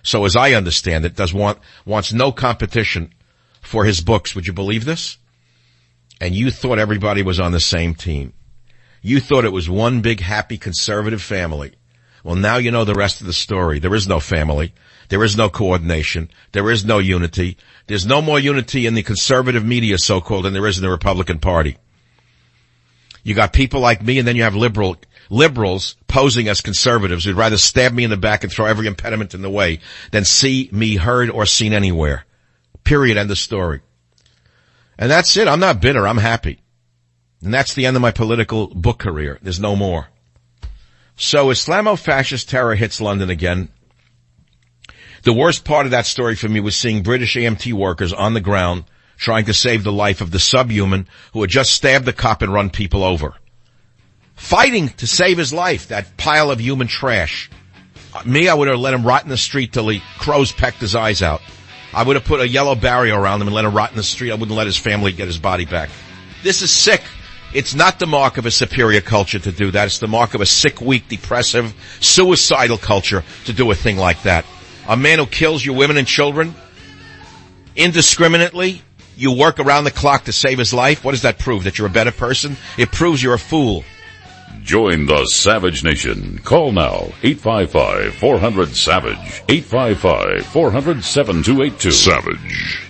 so as I understand it, wants no competition for his books. Would you believe this? And you thought everybody was on the same team. You thought it was one big happy conservative family. Well, now you know the rest of the story. There is no family. There is no coordination. There is no unity. There's no more unity in the conservative media, so-called, than there is in the Republican Party. You got people like me, and then you have liberals posing as conservatives who'd rather stab me in the back and throw every impediment in the way than see me heard or seen anywhere. Period. End of story. And that's it. I'm not bitter. I'm happy. And that's the end of my political book career. There's no more. So Islamo-fascist terror hits London again. The worst part of that story for me was seeing British AMT workers on the ground trying to save the life of the subhuman who had just stabbed the cop and run people over. Fighting to save his life, that pile of human trash. Me, I would have let him rot in the street till the crows pecked his eyes out. I would have put a yellow barrier around him and let him rot in the street. I wouldn't let his family get his body back. This is sick. It's not the mark of a superior culture to do that. It's the mark of a sick, weak, depressive, suicidal culture to do a thing like that. A man who kills your women and children indiscriminately, you work around the clock to save his life. What does that prove? That you're a better person? It proves you're a fool. Join the Savage Nation. Call now, 855-400-SAVAGE, 855-400-7282. Savage.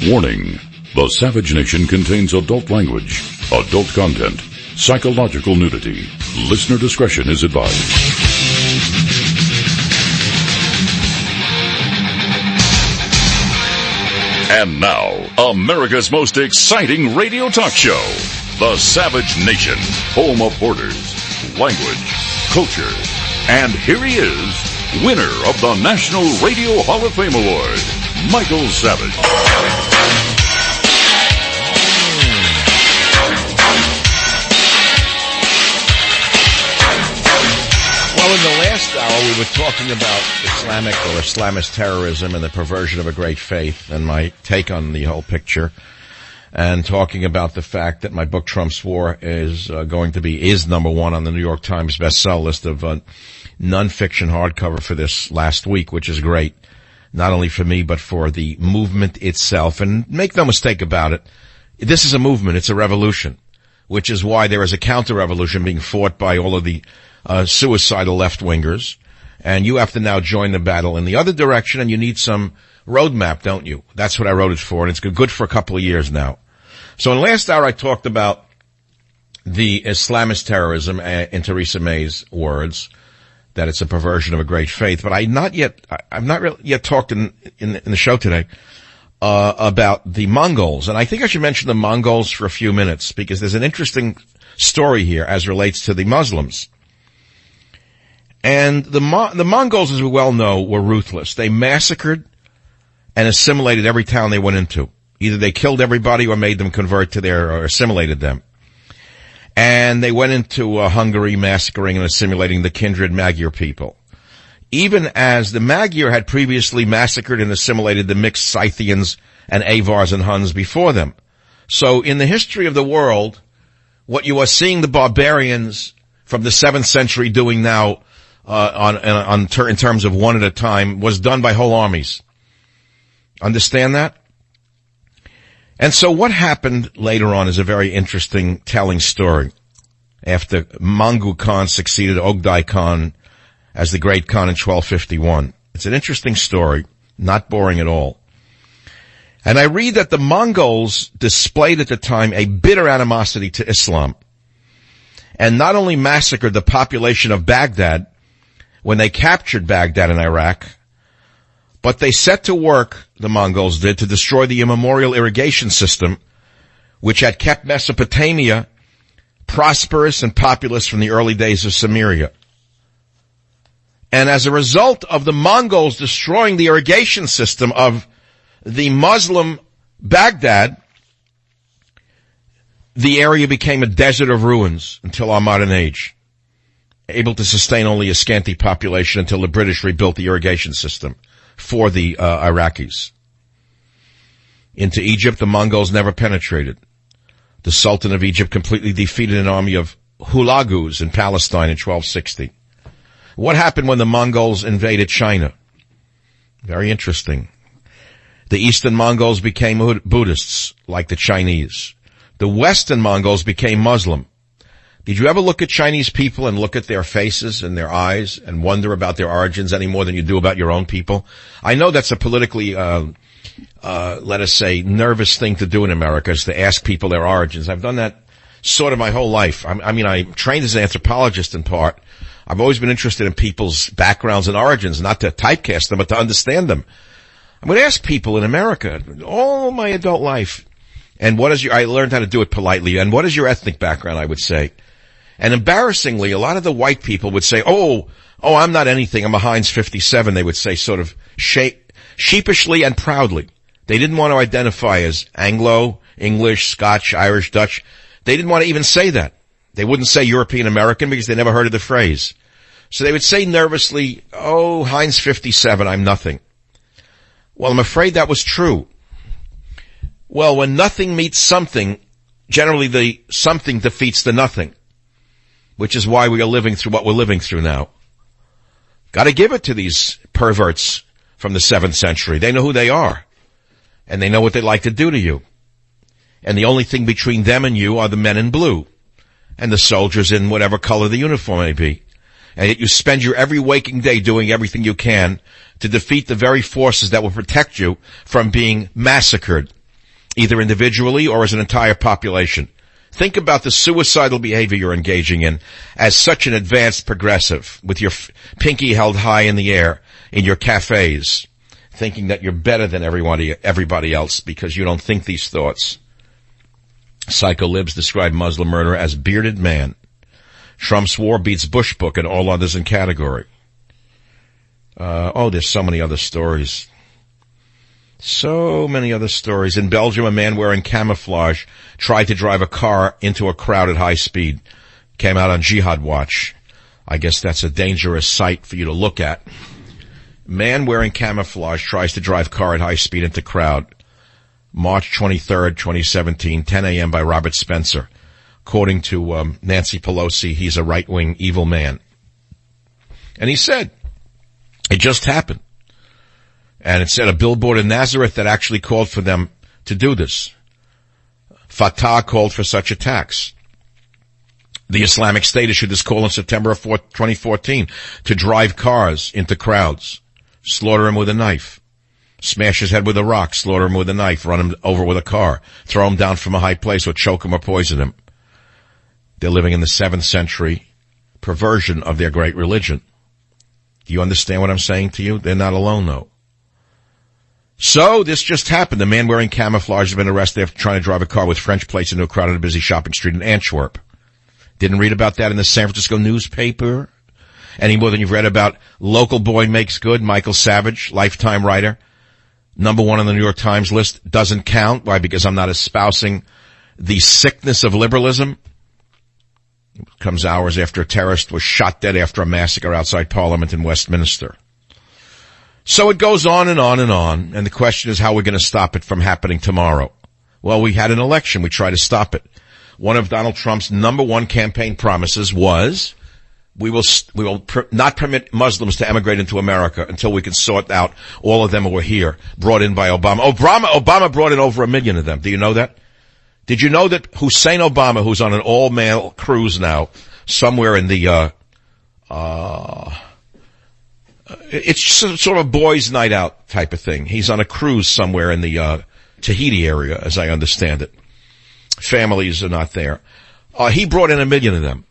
Warning. The Savage Nation contains adult language, adult content, psychological nudity. Listener discretion is advised. And now, America's most exciting radio talk show, The Savage Nation, home of borders, language, culture. And here he is, winner of the National Radio Hall of Fame Award, Michael Savage. Well, in the last hour, we were talking about Islamic or Islamist terrorism and the perversion of a great faith and my take on the whole picture, and talking about the fact that my book, Trump's War, is number one on the New York Times bestseller list of nonfiction hardcover for this last week, which is great, not only for me, but for the movement itself. And make no mistake about it, this is a movement, it's a revolution, which is why there is a counter-revolution being fought by all of the suicidal left-wingers, and you have to now join the battle in the other direction, and you need some roadmap, don't you? That's what I wrote it for, and it's good for a couple of years now. So in the last hour, I talked about the Islamist terrorism, in Theresa May's words, that it's a perversion of a great faith, but I've not really yet talked in the show today about the Mongols, and I think I should mention the Mongols for a few minutes, because there's an interesting story here as relates to the Muslims. And the Mongols, as we well know, were ruthless. They massacred and assimilated every town they went into. Either they killed everybody or made them convert to or assimilated them. And they went into Hungary, massacring and assimilating the kindred Magyar people. Even as the Magyar had previously massacred and assimilated the mixed Scythians and Avars and Huns before them. So in the history of the world, what you are seeing the barbarians from the 7th century doing now in terms of one at a time was done by whole armies. Understand that? And so what happened later on is a very interesting telling story. After Mongu Khan succeeded Ogdai Khan as the great Khan in 1251. It's an interesting story, not boring at all. And I read that the Mongols displayed at the time a bitter animosity to Islam, and not only massacred the population of Baghdad when they captured Baghdad in Iraq, but they set to work, the Mongols did, to destroy the immemorial irrigation system, which had kept Mesopotamia prosperous and populous from the early days of Sumeria. And as a result of the Mongols destroying the irrigation system of the Muslim Baghdad, the area became a desert of ruins until our modern age, able to sustain only a scanty population until the British rebuilt the irrigation system for the Iraqis. Into Egypt, the Mongols never penetrated. The Sultan of Egypt completely defeated an army of Hulagus in Palestine in 1260. What happened when the Mongols invaded China? Very interesting. The Eastern Mongols became Buddhists, like the Chinese. The Western Mongols became Muslim. Did you ever look at Chinese people and look at their faces and their eyes and wonder about their origins any more than you do about your own people? I know that's a politically, let us say, nervous thing to do in America, is to ask people their origins. I've done that sort of my whole life. I'm trained as an anthropologist in part. I've always been interested in people's backgrounds and origins, not to typecast them, but to understand them. I would ask people in America all my adult life, and I learned how to do it politely, and what is your ethnic background, I would say. And embarrassingly, a lot of the white people would say, oh, I'm not anything, I'm a Heinz 57, they would say, sort of sheepishly and proudly. They didn't want to identify as Anglo, English, Scotch, Irish, Dutch. They didn't want to even say that. They wouldn't say European American because they never heard of the phrase. So they would say nervously, oh, Heinz 57, I'm nothing. Well, I'm afraid that was true. Well, when nothing meets something, generally the something defeats the nothing, which is why we are living through what we're living through now. Got to give it to these perverts from the 7th century. They know who they are, and they know what they like to do to you. And the only thing between them and you are the men in blue, and the soldiers in whatever color the uniform may be. And yet you spend your every waking day doing everything you can to defeat the very forces that will protect you from being massacred, either individually or as an entire population. Think about the suicidal behavior you're engaging in as such an advanced progressive, with your pinky held high in the air in your cafes, thinking that you're better than everybody else because you don't think these thoughts. Psycho Libs described Muslim murderer as bearded man. Trump's war beats Bush book and all others in category. There's so many other stories. So many other stories. In Belgium, a man wearing camouflage tried to drive a car into a crowd at high speed. Came out on Jihad Watch. I guess that's a dangerous sight for you to look at. Man wearing camouflage tries to drive car at high speed into crowd. March 23rd, 2017, 10 a.m. by Robert Spencer. According to Nancy Pelosi, he's a right-wing evil man. And he said, it just happened. And it said a billboard in Nazareth that actually called for them to do this. Fatah called for such attacks. The Islamic State issued this call in September of 2014 to drive cars into crowds, slaughter him with a knife, smash his head with a rock, slaughter him with a knife, run him over with a car, throw him down from a high place, or choke him or poison him. They're living in the 7th century perversion of their great religion. Do you understand what I'm saying to you? They're not alone, though. So this just happened. The man wearing camouflage has been arrested after trying to drive a car with French plates into a crowded and busy shopping street in Antwerp. Didn't read about that in the San Francisco newspaper any more than you've read about Local Boy Makes Good, Michael Savage, Lifetime writer, #1 on the New York Times list. Doesn't count. Why? Because I'm not espousing the sickness of liberalism. It comes hours after a terrorist was shot dead after a massacre outside Parliament in Westminster. So it goes on and on and on, and the question is how we're going to stop it from happening tomorrow. Well, we had an election. We tried to stop it. One of Donald Trump's #1 campaign promises was we will not permit Muslims to emigrate into America until we can sort out all of them who were here, brought in by Obama. Obama brought in over 1 million of them. Do you know that? Did you know that Hussein Obama, who's on an all-male cruise now, somewhere in the it's sort of a boys' night out type of thing. He's on a cruise somewhere in the Tahiti area, as I understand it. Families are not there. He brought in 1 million of them.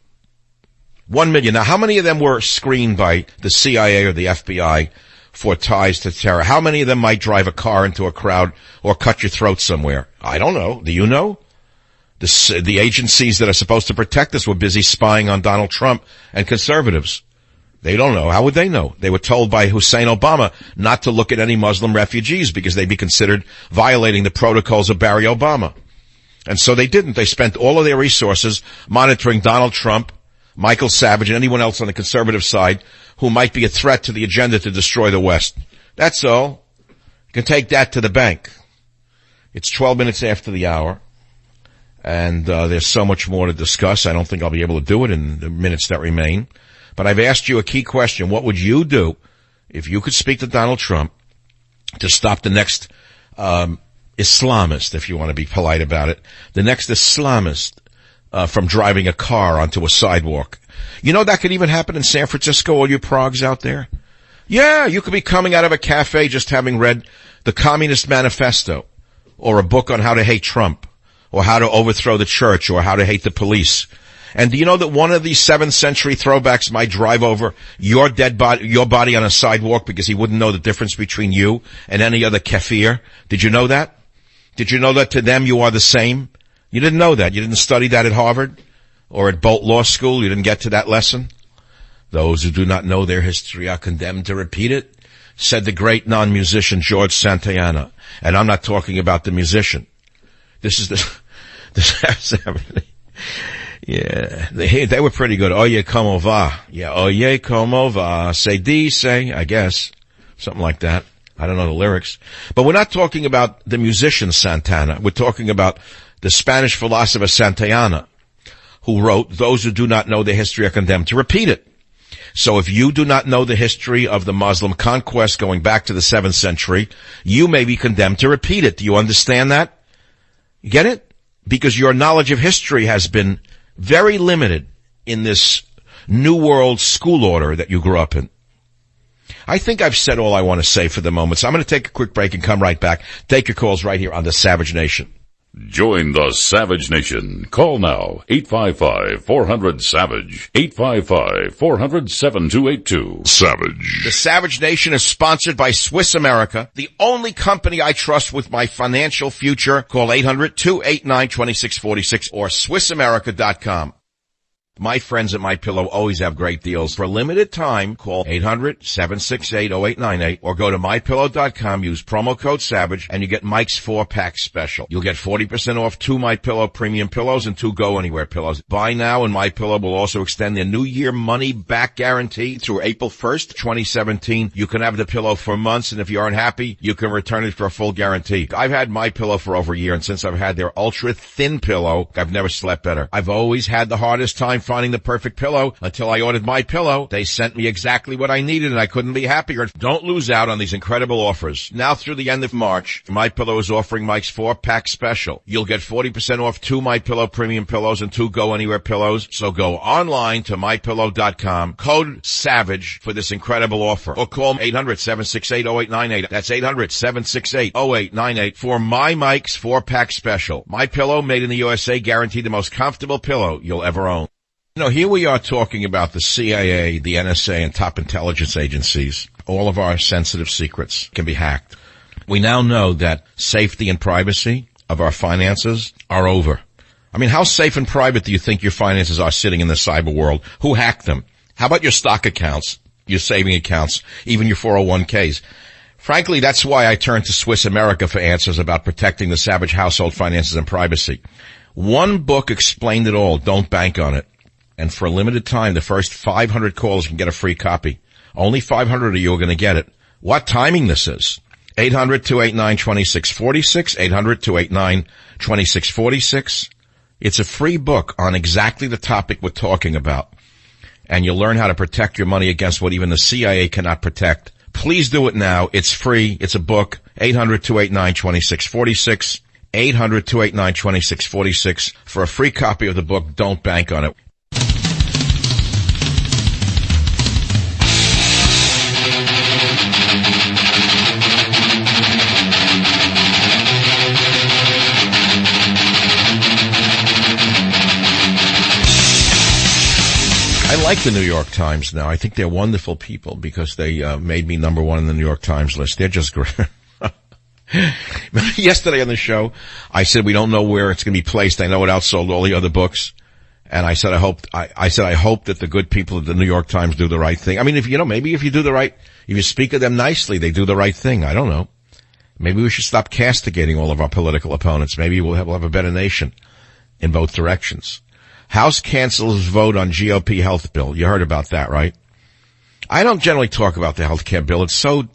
1 million. Now, how many of them were screened by the CIA or the FBI for ties to terror? How many of them might drive a car into a crowd or cut your throat somewhere? I don't know. Do you know? The agencies that are supposed to protect us were busy spying on Donald Trump and conservatives. They don't know. How would they know? They were told by Hussein Obama not to look at any Muslim refugees because they'd be considered violating the protocols of Barack Obama. And so they didn't. They spent all of their resources monitoring Donald Trump, Michael Savage, and anyone else on the conservative side who might be a threat to the agenda to destroy the West. That's all. You can take that to the bank. It's 12 minutes after the hour, and there's so much more to discuss. I don't think I'll be able to do it in the minutes that remain. But I've asked you a key question. What would you do if you could speak to Donald Trump to stop the next Islamist, if you want to be polite about it, the next Islamist from driving a car onto a sidewalk? You know, that could even happen in San Francisco, all you progs out there. Yeah, you could be coming out of a cafe just having read the Communist Manifesto or a book on how to hate Trump or how to overthrow the church or how to hate the police. And do you know that one of these 7th century throwbacks might drive over your dead body, your body on a sidewalk because he wouldn't know the difference between you and any other kafir? Did you know that? Did you know that to them you are the same? You didn't know that. You didn't study that at Harvard or at Bolt Law School. You didn't get to that lesson. Those who do not know their history are condemned to repeat it, said the great non-musician George Santayana. And I'm not talking about the musician. This is the yeah, they were pretty good. Oye, como va? Yeah, oye, como va? Se dice, I guess. Something like that. I don't know the lyrics. But we're not talking about the musician Santana. We're talking about the Spanish philosopher Santayana, who wrote, those who do not know the history are condemned to repeat it. So if you do not know the history of the Muslim conquest going back to the 7th century, you may be condemned to repeat it. Do you understand that? You get it? Because your knowledge of history has been very limited in this new world school order that you grew up in. I think I've said all I want to say for the moment, so I'm going to take a quick break and come right back. Take your calls right here on the Savage Nation. Join the Savage Nation. Call now, 855-400-SAVAGE, 855-400-7282. Savage. The Savage Nation is sponsored by Swiss America, the only company I trust with my financial future. Call 800-289-2646 or SwissAmerica.com. My friends at MyPillow always have great deals. For a limited time, call 800-768-0898 or go to MyPillow.com, use promo code SAVAGE, and you get Mike's 4-pack special. You'll get 40% off 2 MyPillow premium pillows and 2 Go Anywhere pillows. Buy now, and MyPillow will also extend their New Year money-back guarantee through April 1st, 2017. You can have the pillow for months, and if you aren't happy, you can return it for a full guarantee. I've had MyPillow for over a year, and since I've had their ultra-thin pillow, I've never slept better. I've always had the hardest time finding the perfect pillow until I ordered MyPillow. They sent me exactly what I needed, and I couldn't be happier. Don't lose out on these incredible offers. Now through the end of March, MyPillow is offering Mike's 4-pack special. You'll get 40% off 2 MyPillow premium pillows and 2 Go Anywhere pillows. So go online to MyPillow.com, code SAVAGE for this incredible offer, or call 800-768-0898. That's 800-768-0898 for Mike's 4-pack special. MyPillow, made in the USA, guaranteed the most comfortable pillow you'll ever own. You know, here we are talking about the CIA, the NSA, and top intelligence agencies. All of our sensitive secrets can be hacked. We now know that safety and privacy of our finances are over. I mean, how safe and private do you think your finances are sitting in the cyber world? Who hacked them? How about your stock accounts, your saving accounts, even your 401ks? Frankly, that's why I turned to Swiss America for answers about protecting the savage household finances and privacy. One book explained it all. Don't bank on it. And for a limited time, the first 500 callers can get a free copy. Only 500 of you are going to get it. What timing this is? 800-289-2646, 800-289-2646. It's a free book on exactly the topic we're talking about. And you'll learn how to protect your money against what even the CIA cannot protect. Please do it now. It's free. It's a book. 800-289-2646, 800-289-2646 for a free copy of the book. Don't bank on it. I like the New York Times now. I think they're wonderful people because they made me number 1 in the New York Times list. They're just great. Yesterday on the show, I said we don't know where it's going to be placed. I know it outsold all the other books. And I said I hope that the good people at the New York Times do the right thing. I mean, if you speak of them nicely, they do the right thing. I don't know. Maybe we should stop castigating all of our political opponents. Maybe we'll have a better nation in both directions. House cancels vote on GOP health bill. You heard about that, right? I don't generally talk about the health care bill. It's so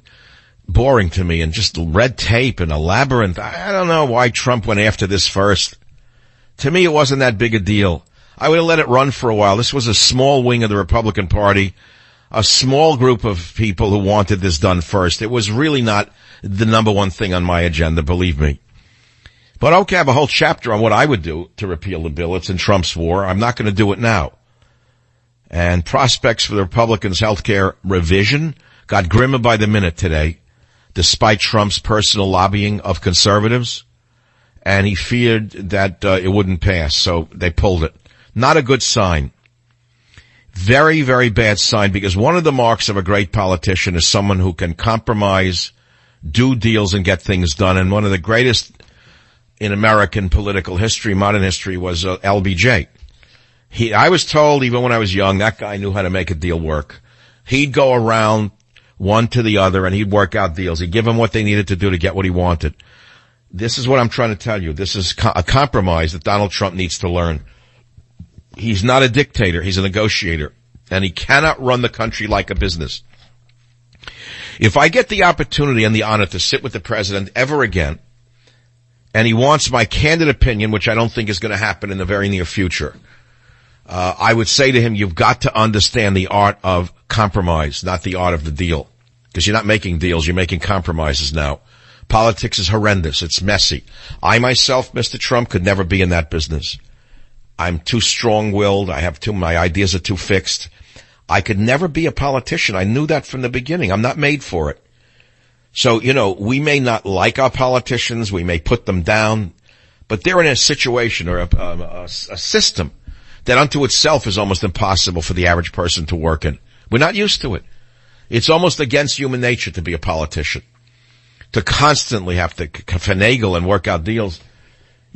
boring to me and just red tape and a labyrinth. I don't know why Trump went after this first. To me, it wasn't that big a deal. I would have let it run for a while. This was a small wing of the Republican Party, a small group of people who wanted this done first. It was really not the number one thing on my agenda, believe me. But okay, I have a whole chapter on what I would do to repeal the bill. It's in Trump's war. I'm not going to do it now. And prospects for the Republicans' health care revision got grimmer by the minute today, despite Trump's personal lobbying of conservatives. And he feared that it wouldn't pass, so they pulled it. Not a good sign. Very, very bad sign, because one of the marks of a great politician is someone who can compromise, do deals, and get things done. And one of the greatest in American political history, modern history, was LBJ. I was told, even when I was young, that guy knew how to make a deal work. He'd go around one to the other, and he'd work out deals. He'd give them what they needed to do to get what he wanted. This is what I'm trying to tell you. This is a compromise that Donald Trump needs to learn. He's not a dictator. He's a negotiator. And he cannot run the country like a business. If I get the opportunity and the honor to sit with the president ever again, and he wants my candid opinion, which I don't think is going to happen in the very near future, I would say to him, you've got to understand the art of compromise, not the art of the deal. Because you're not making deals, you're making compromises now. Politics is horrendous. It's messy. I myself, Mr. Trump, could never be in that business. I'm too strong-willed. My ideas are too fixed. I could never be a politician. I knew that from the beginning. I'm not made for it. So, we may not like our politicians. We may put them down. But they're in a situation or a system that unto itself is almost impossible for the average person to work in. We're not used to it. It's almost against human nature to be a politician. To constantly have to finagle and work out deals.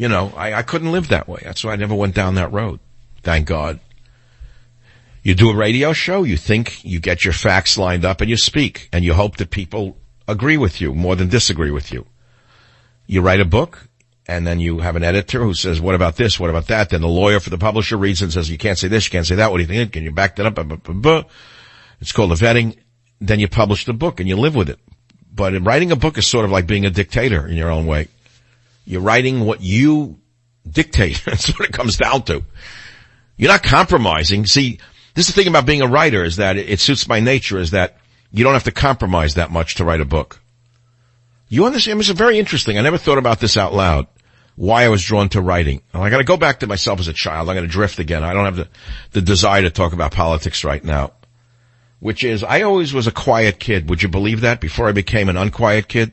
I couldn't live that way. That's why I never went down that road. Thank God. You do a radio show, you think, you get your facts lined up, and you speak, and you hope that people agree with you more than disagree with you. You write a book, and then you have an editor who says, what about this, what about that? Then the lawyer for the publisher reads and says, you can't say this, you can't say that, what do you think? Can you back that up? It's called a vetting. Then you publish the book, and you live with it. But writing a book is sort of like being a dictator in your own way. You're writing what you dictate. That's what it comes down to. You're not compromising. See, this is the thing about being a writer, is that it suits my nature, is that you don't have to compromise that much to write a book. You understand? It's very interesting. I never thought about this out loud, why I was drawn to writing. I got to go back to myself as a child. I'm going to drift again. I don't have the desire to talk about politics right now, which is, I always was a quiet kid. Would you believe that? Before I became an unquiet kid,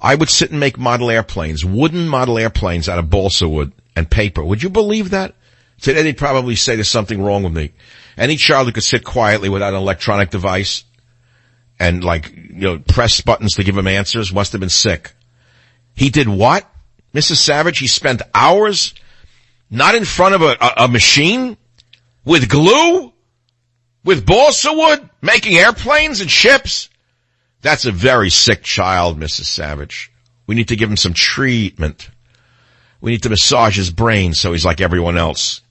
I would sit and make model airplanes, wooden model airplanes out of balsa wood and paper. Would you believe that? Today they'd probably say there's something wrong with me. Any child who could sit quietly without an electronic device and press buttons to give him answers must have been sick. He did what? Mrs. Savage, he spent hours not in front of a machine with glue, with balsa wood, making airplanes and ships. That's a very sick child, Mrs. Savage. We need to give him some treatment. We need to massage his brain so he's like everyone else,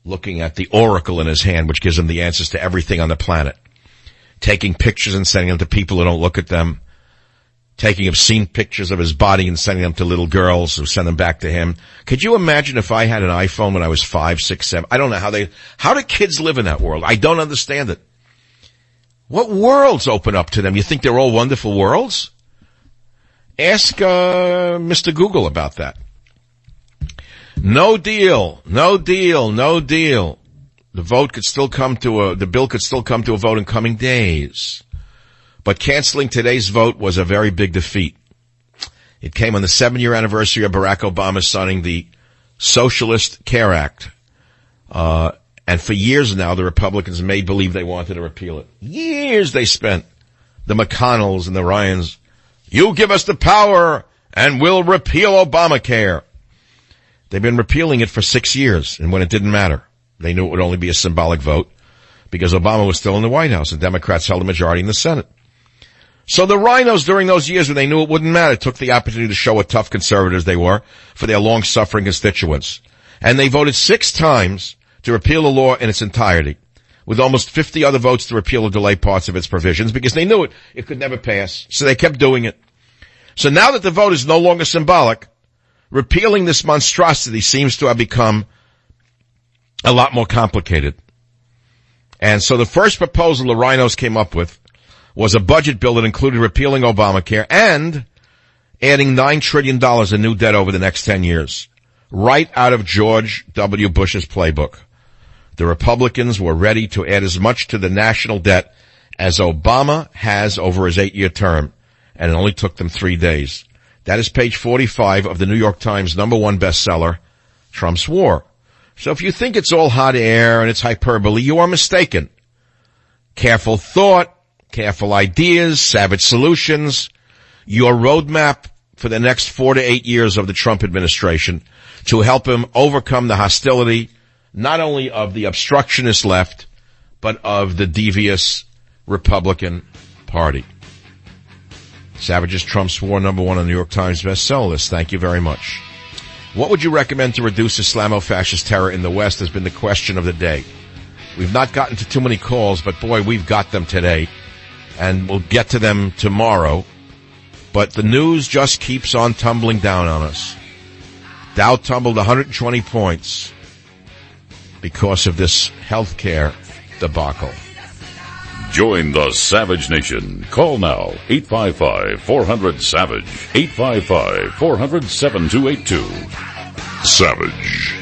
looking at the oracle in his hand, which gives him the answers to everything on the planet. Taking pictures and sending them to people who don't look at them. Taking obscene pictures of his body and sending them to little girls who send them back to him. Could you imagine if I had an iPhone when I was 5, 6, 7? I don't know how do kids live in that world? I don't understand it. What worlds open up to them? You think they're all wonderful worlds? Ask Mr. Google about that. No deal. No deal. No deal. The bill could still come to a vote in coming days. But canceling today's vote was a very big defeat. It came on the 7-year anniversary of Barack Obama signing the Socialist Care Act. And for years now, the Republicans made believe they wanted to repeal it. Years they spent, the McConnells and the Ryans. You give us the power and we'll repeal Obamacare. They've been repealing it for 6 years, and when it didn't matter, they knew it would only be a symbolic vote because Obama was still in the White House and Democrats held a majority in the Senate. So the rhinos during those years when they knew it wouldn't matter took the opportunity to show what tough conservatives they were for their long-suffering constituents. And they voted 6 times to repeal the law in its entirety, with almost 50 other votes to repeal or delay parts of its provisions because they knew it could never pass. So they kept doing it. So now that the vote is no longer symbolic, repealing this monstrosity seems to have become a lot more complicated. And so the first proposal the rhinos came up with was a budget bill that included repealing Obamacare and adding $9 trillion in new debt over the next 10 years, right out of George W. Bush's playbook. The Republicans were ready to add as much to the national debt as Obama has over his 8-year term, and it only took them 3 days. That is page 45 of the New York Times #1 bestseller, Trump's War. So if you think it's all hot air and it's hyperbole, you are mistaken. Careful thought, careful ideas, savage solutions, your roadmap for the next 4 to 8 years of the Trump administration to help him overcome the hostility not only of the obstructionist left, but of the devious Republican Party. Savage's Trump's War, #1 on the New York Times bestseller list. Thank you very much. What would you recommend to reduce Islamo-fascist terror in the West has been the question of the day. We've not gotten to too many calls, but boy, we've got them today. And we'll get to them tomorrow. But the news just keeps on tumbling down on us. Dow tumbled 120 points because of this healthcare debacle. Join the Savage Nation. Call now, 855-400-SAVAGE, 855-400-7282. Savage.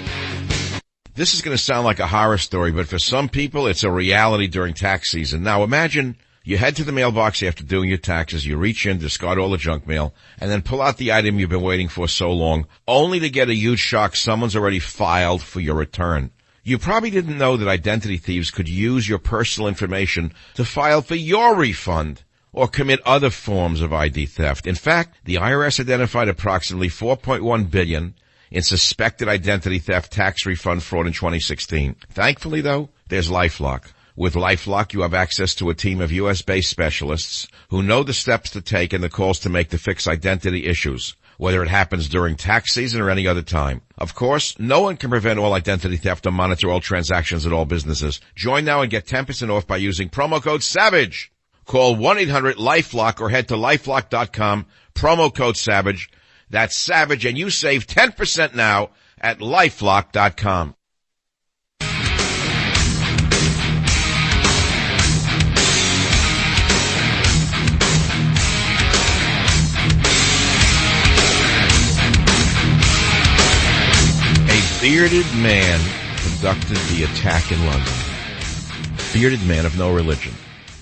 This is going to sound like a horror story, but for some people, it's a reality during tax season. Now, imagine you head to the mailbox after doing your taxes, you reach in, discard all the junk mail, and then pull out the item you've been waiting for so long, only to get a huge shock someone's already filed for your return. You probably didn't know that identity thieves could use your personal information to file for your refund or commit other forms of ID theft. In fact, the IRS identified approximately $4.1 billion in suspected identity theft, tax refund fraud in 2016. Thankfully, though, there's LifeLock. With LifeLock, you have access to a team of U.S.-based specialists who know the steps to take and the calls to make to fix identity issues, whether it happens during tax season or any other time. Of course, no one can prevent all identity theft or monitor all transactions at all businesses. Join now and get 10% off by using promo code SAVAGE. Call 1-800-LifeLock or head to LifeLock.com, promo code SAVAGE. That's SAVAGE, and you save 10% now at LifeLock.com. Bearded man conducted the attack in London. Bearded man of no religion.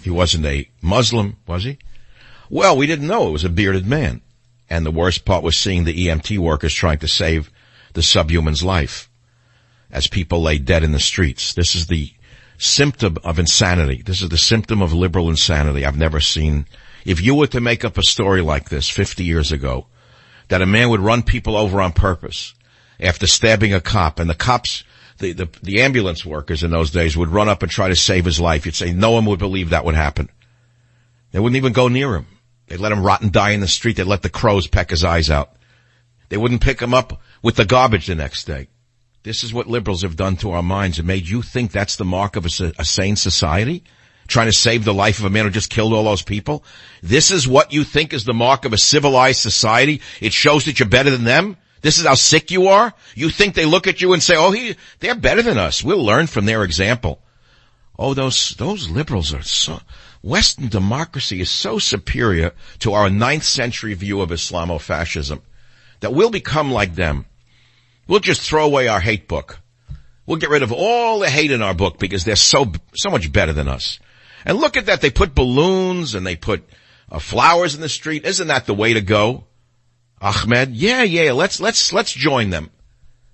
He wasn't a Muslim, was he? Well, we didn't know it was a bearded man. And the worst part was seeing the EMT workers trying to save the subhuman's life as people lay dead in the streets. This is the symptom of insanity. This is the symptom of liberal insanity. I've never seen. If you were to make up a story like this 50 years ago, that a man would run people over on purpose after stabbing a cop, and the cops, the ambulance workers in those days would run up and try to save his life. You'd say no one would believe that would happen. They wouldn't even go near him. They'd let him rot and die in the street. They'd let the crows peck his eyes out. They wouldn't pick him up with the garbage the next day. This is what liberals have done to our minds. It made you think that's the mark of a sane society? Trying to save the life of a man who just killed all those people? This is what you think is the mark of a civilized society? It shows that you're better than them? This is how sick you are? You think they look at you and say, oh, they're better than us. We'll learn from their example. Oh, those liberals are so, Western democracy is so superior to our 9th century view of Islamofascism that we'll become like them. We'll just throw away our hate book. We'll get rid of all the hate in our book because they're so much better than us. And look at that. They put balloons and they put flowers in the street. Isn't that the way to go? Ahmed, yeah, let's join them.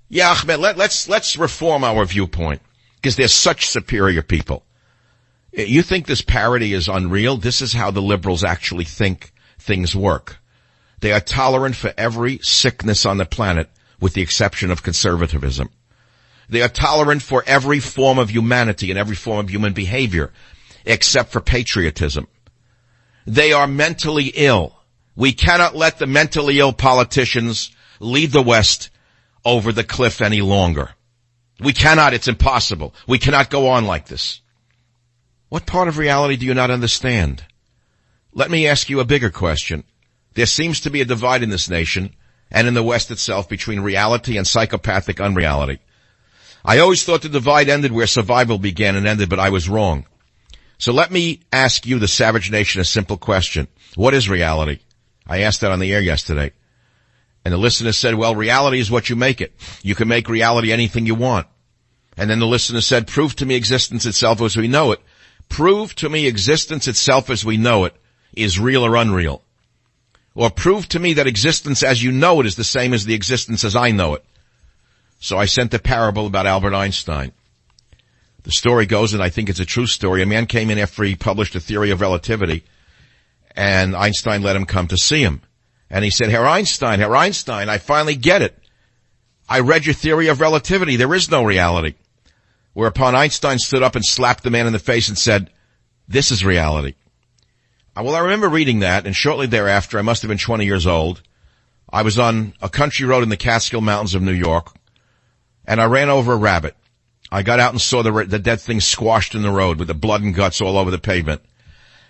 Yeah, Ahmed, let's reform our viewpoint because they're such superior people. You think this parody is unreal? This is how the liberals actually think things work. They are tolerant for every sickness on the planet with the exception of conservatism. They are tolerant for every form of humanity and every form of human behavior except for patriotism. They are mentally ill. We cannot let the mentally ill politicians lead the West over the cliff any longer. We cannot. It's impossible. We cannot go on like this. What part of reality do you not understand? Let me ask you a bigger question. There seems to be a divide in this nation and in the West itself between reality and psychopathic unreality. I always thought the divide ended where survival began and ended, but I was wrong. So let me ask you, the Savage Nation, a simple question. What is reality? I asked that on the air yesterday. And the listener said, well, reality is what you make it. You can make reality anything you want. And then the listener said, prove to me existence itself as we know it. Prove to me existence itself as we know it is real or unreal. Or prove to me that existence as you know it is the same as the existence as I know it. So I sent a parable about Albert Einstein. The story goes, and I think it's a true story, a man came in after he published a theory of relativity, and Einstein let him come to see him. And he said, Herr Einstein, I finally get it. I read your theory of relativity. There is no reality. Whereupon Einstein stood up and slapped the man in the face and said, this is reality. Well, I remember reading that, and shortly thereafter, I must have been 20 years old. I was on a country road in the Catskill Mountains of New York, and I ran over a rabbit. I got out and saw the dead thing squashed in the road with the blood and guts all over the pavement.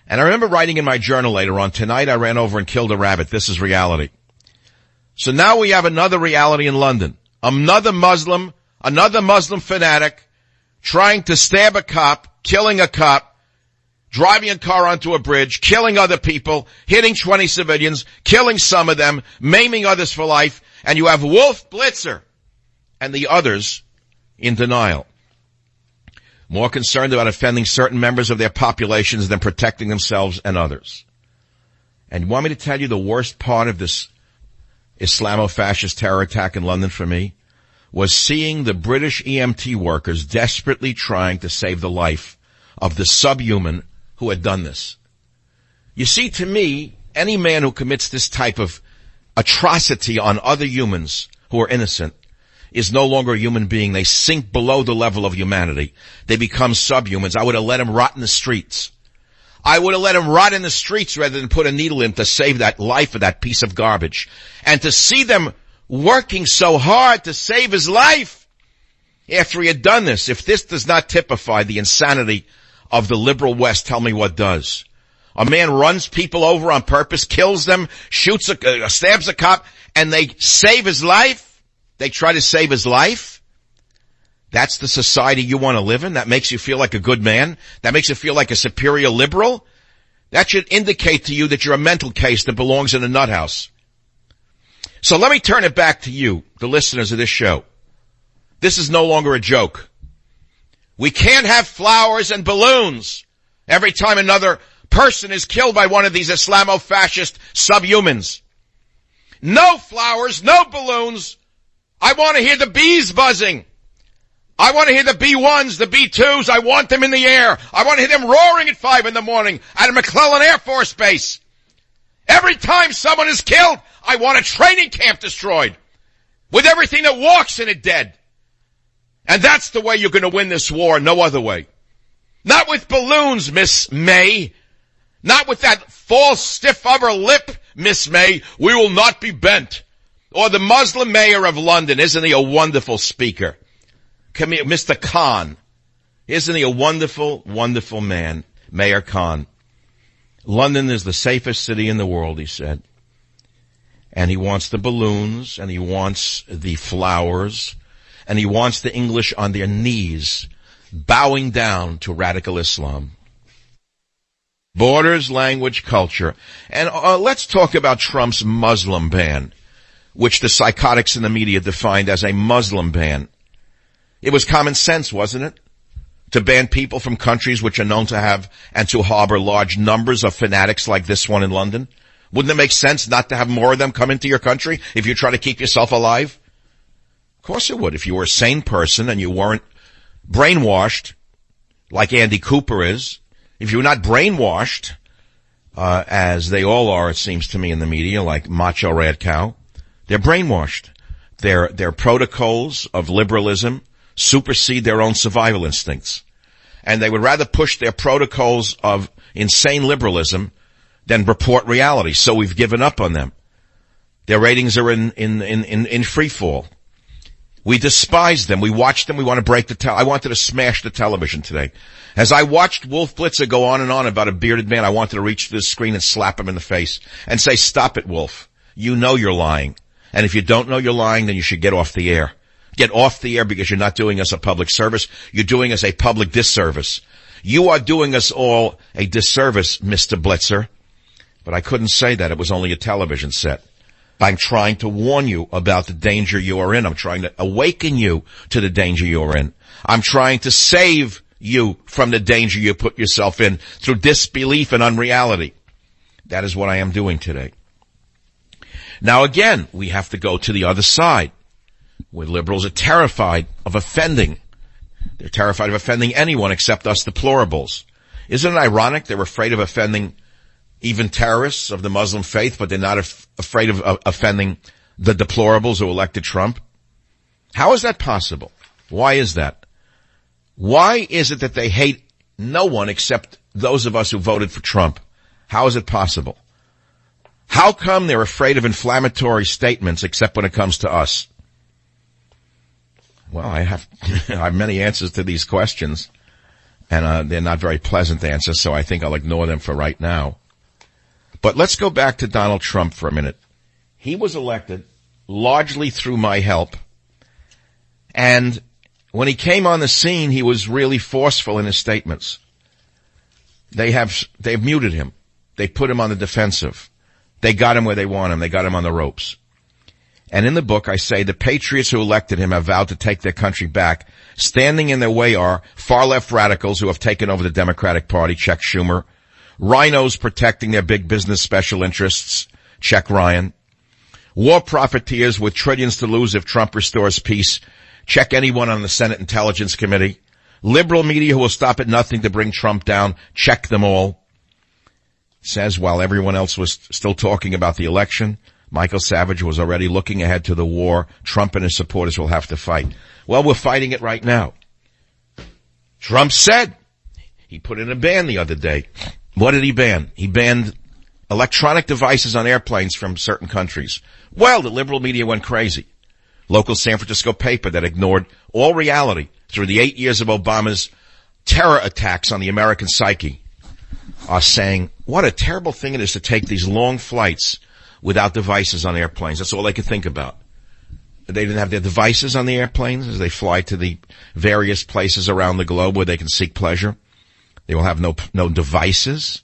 And I remember writing in my journal later on, tonight I ran over and killed a rabbit. This is reality. So now we have another reality in London. Another Muslim fanatic trying to stab a cop, killing a cop, driving a car onto a bridge, killing other people, hitting 20 civilians, killing some of them, maiming others for life. And you have Wolf Blitzer and the others in denial. More concerned about offending certain members of their populations than protecting themselves and others. And you want me to tell you the worst part of this Islamofascist terror attack in London for me was seeing the British EMT workers desperately trying to save the life of the subhuman who had done this. You see, to me, any man who commits this type of atrocity on other humans who are innocent is no longer a human being. They sink below the level of humanity. They become subhumans. I would have let him rot in the streets. I would have let him rot in the streets rather than put a needle in to save that life of that piece of garbage. And to see them working so hard to save his life after he had done this, if this does not typify the insanity of the liberal West, tell me what does. A man runs people over on purpose, kills them, shoots stabs a cop, and they save his life. They try to save his life. That's the society you want to live in? That makes you feel like a good man? That makes you feel like a superior liberal? That should indicate to you that you're a mental case that belongs in a nut house. So let me turn it back to you, the listeners of this show. This is no longer a joke. We can't have flowers and balloons every time another person is killed by one of these Islamo-fascist subhumans. No flowers, no balloons. I want to hear the bees buzzing. I want to hear the B-1s, the B-2s. I want them in the air. I want to hear them roaring at 5 a.m. at a McClellan Air Force Base. Every time someone is killed, I want a training camp destroyed with everything that walks in it dead. And that's the way you're going to win this war, no other way. Not with balloons, Miss May. Not with that false stiff upper lip, Miss May. We will not be bent. Or the Muslim mayor of London, isn't he a wonderful speaker? Come here, Mr. Khan. Isn't he a wonderful, wonderful man? Mayor Khan. London is the safest city in the world, he said. And he wants the balloons, and he wants the flowers, and he wants the English on their knees, bowing down to radical Islam. Borders, language, culture. And let's talk about Trump's Muslim ban, which the psychotics in the media defined as a Muslim ban. It was common sense, wasn't it? To ban people from countries which are known to have and to harbor large numbers of fanatics like this one in London. Wouldn't it make sense not to have more of them come into your country if you try to keep yourself alive? Of course it would. If you were a sane person and you weren't brainwashed, like Andy Cooper is, if you were not brainwashed, as they all are, it seems to me in the media, like Macho Rad Cow, they're brainwashed. Their protocols of liberalism supersede their own survival instincts. And they would rather push their protocols of insane liberalism than report reality. So we've given up on them. Their ratings are in free fall. We despise them. We watch them. We want to break I wanted to smash the television today. As I watched Wolf Blitzer go on and on about a bearded man, I wanted to reach to the screen and slap him in the face and say, stop it, Wolf. You know you're lying. And if you don't know you're lying, then you should get off the air. Get off the air because you're not doing us a public service. You're doing us a public disservice. You are doing us all a disservice, Mr. Blitzer. But I couldn't say that. It was only a television set. I'm trying to warn you about the danger you are in. I'm trying to awaken you to the danger you are in. I'm trying to save you from the danger you put yourself in through disbelief and unreality. That is what I am doing today. Now again, we have to go to the other side, where liberals are terrified of offending. They're terrified of offending anyone except us deplorables. Isn't it ironic they're afraid of offending even terrorists of the Muslim faith, but they're not afraid of offending the deplorables who elected Trump? How is that possible? Why is that? Why is it that they hate no one except those of us who voted for Trump? How is it possible? How come they're afraid of inflammatory statements except when it comes to us? Well, I have many answers to these questions, and they're not very pleasant answers, so I think I'll ignore them for right now. But let's go back to Donald Trump for a minute. He was elected largely through my help, and when he came on the scene, he was really forceful in his statements. They've muted him. They put him on the defensive. They got him where they want him. They got him on the ropes. And in the book, I say the patriots who elected him have vowed to take their country back. Standing in their way are far-left radicals who have taken over the Democratic Party, check Schumer. Rhinos protecting their big business special interests, check Ryan. War profiteers with trillions to lose if Trump restores peace, check anyone on the Senate Intelligence Committee. Liberal media who will stop at nothing to bring Trump down, check them all. Says while everyone else was still talking about the election, Michael Savage was already looking ahead to the war Trump and his supporters will have to fight. Well, we're fighting it right now. Trump said, he put in a ban the other day. What did he ban? He banned electronic devices on airplanes from certain countries. Well, the liberal media went crazy. Local San Francisco paper that ignored all reality through the 8 years of Obama's terror attacks on the American psyche are saying, what a terrible thing it is to take these long flights without devices on airplanes. That's all they could think about. They didn't have their devices on the airplanes as they fly to the various places around the globe where they can seek pleasure. They will have no devices.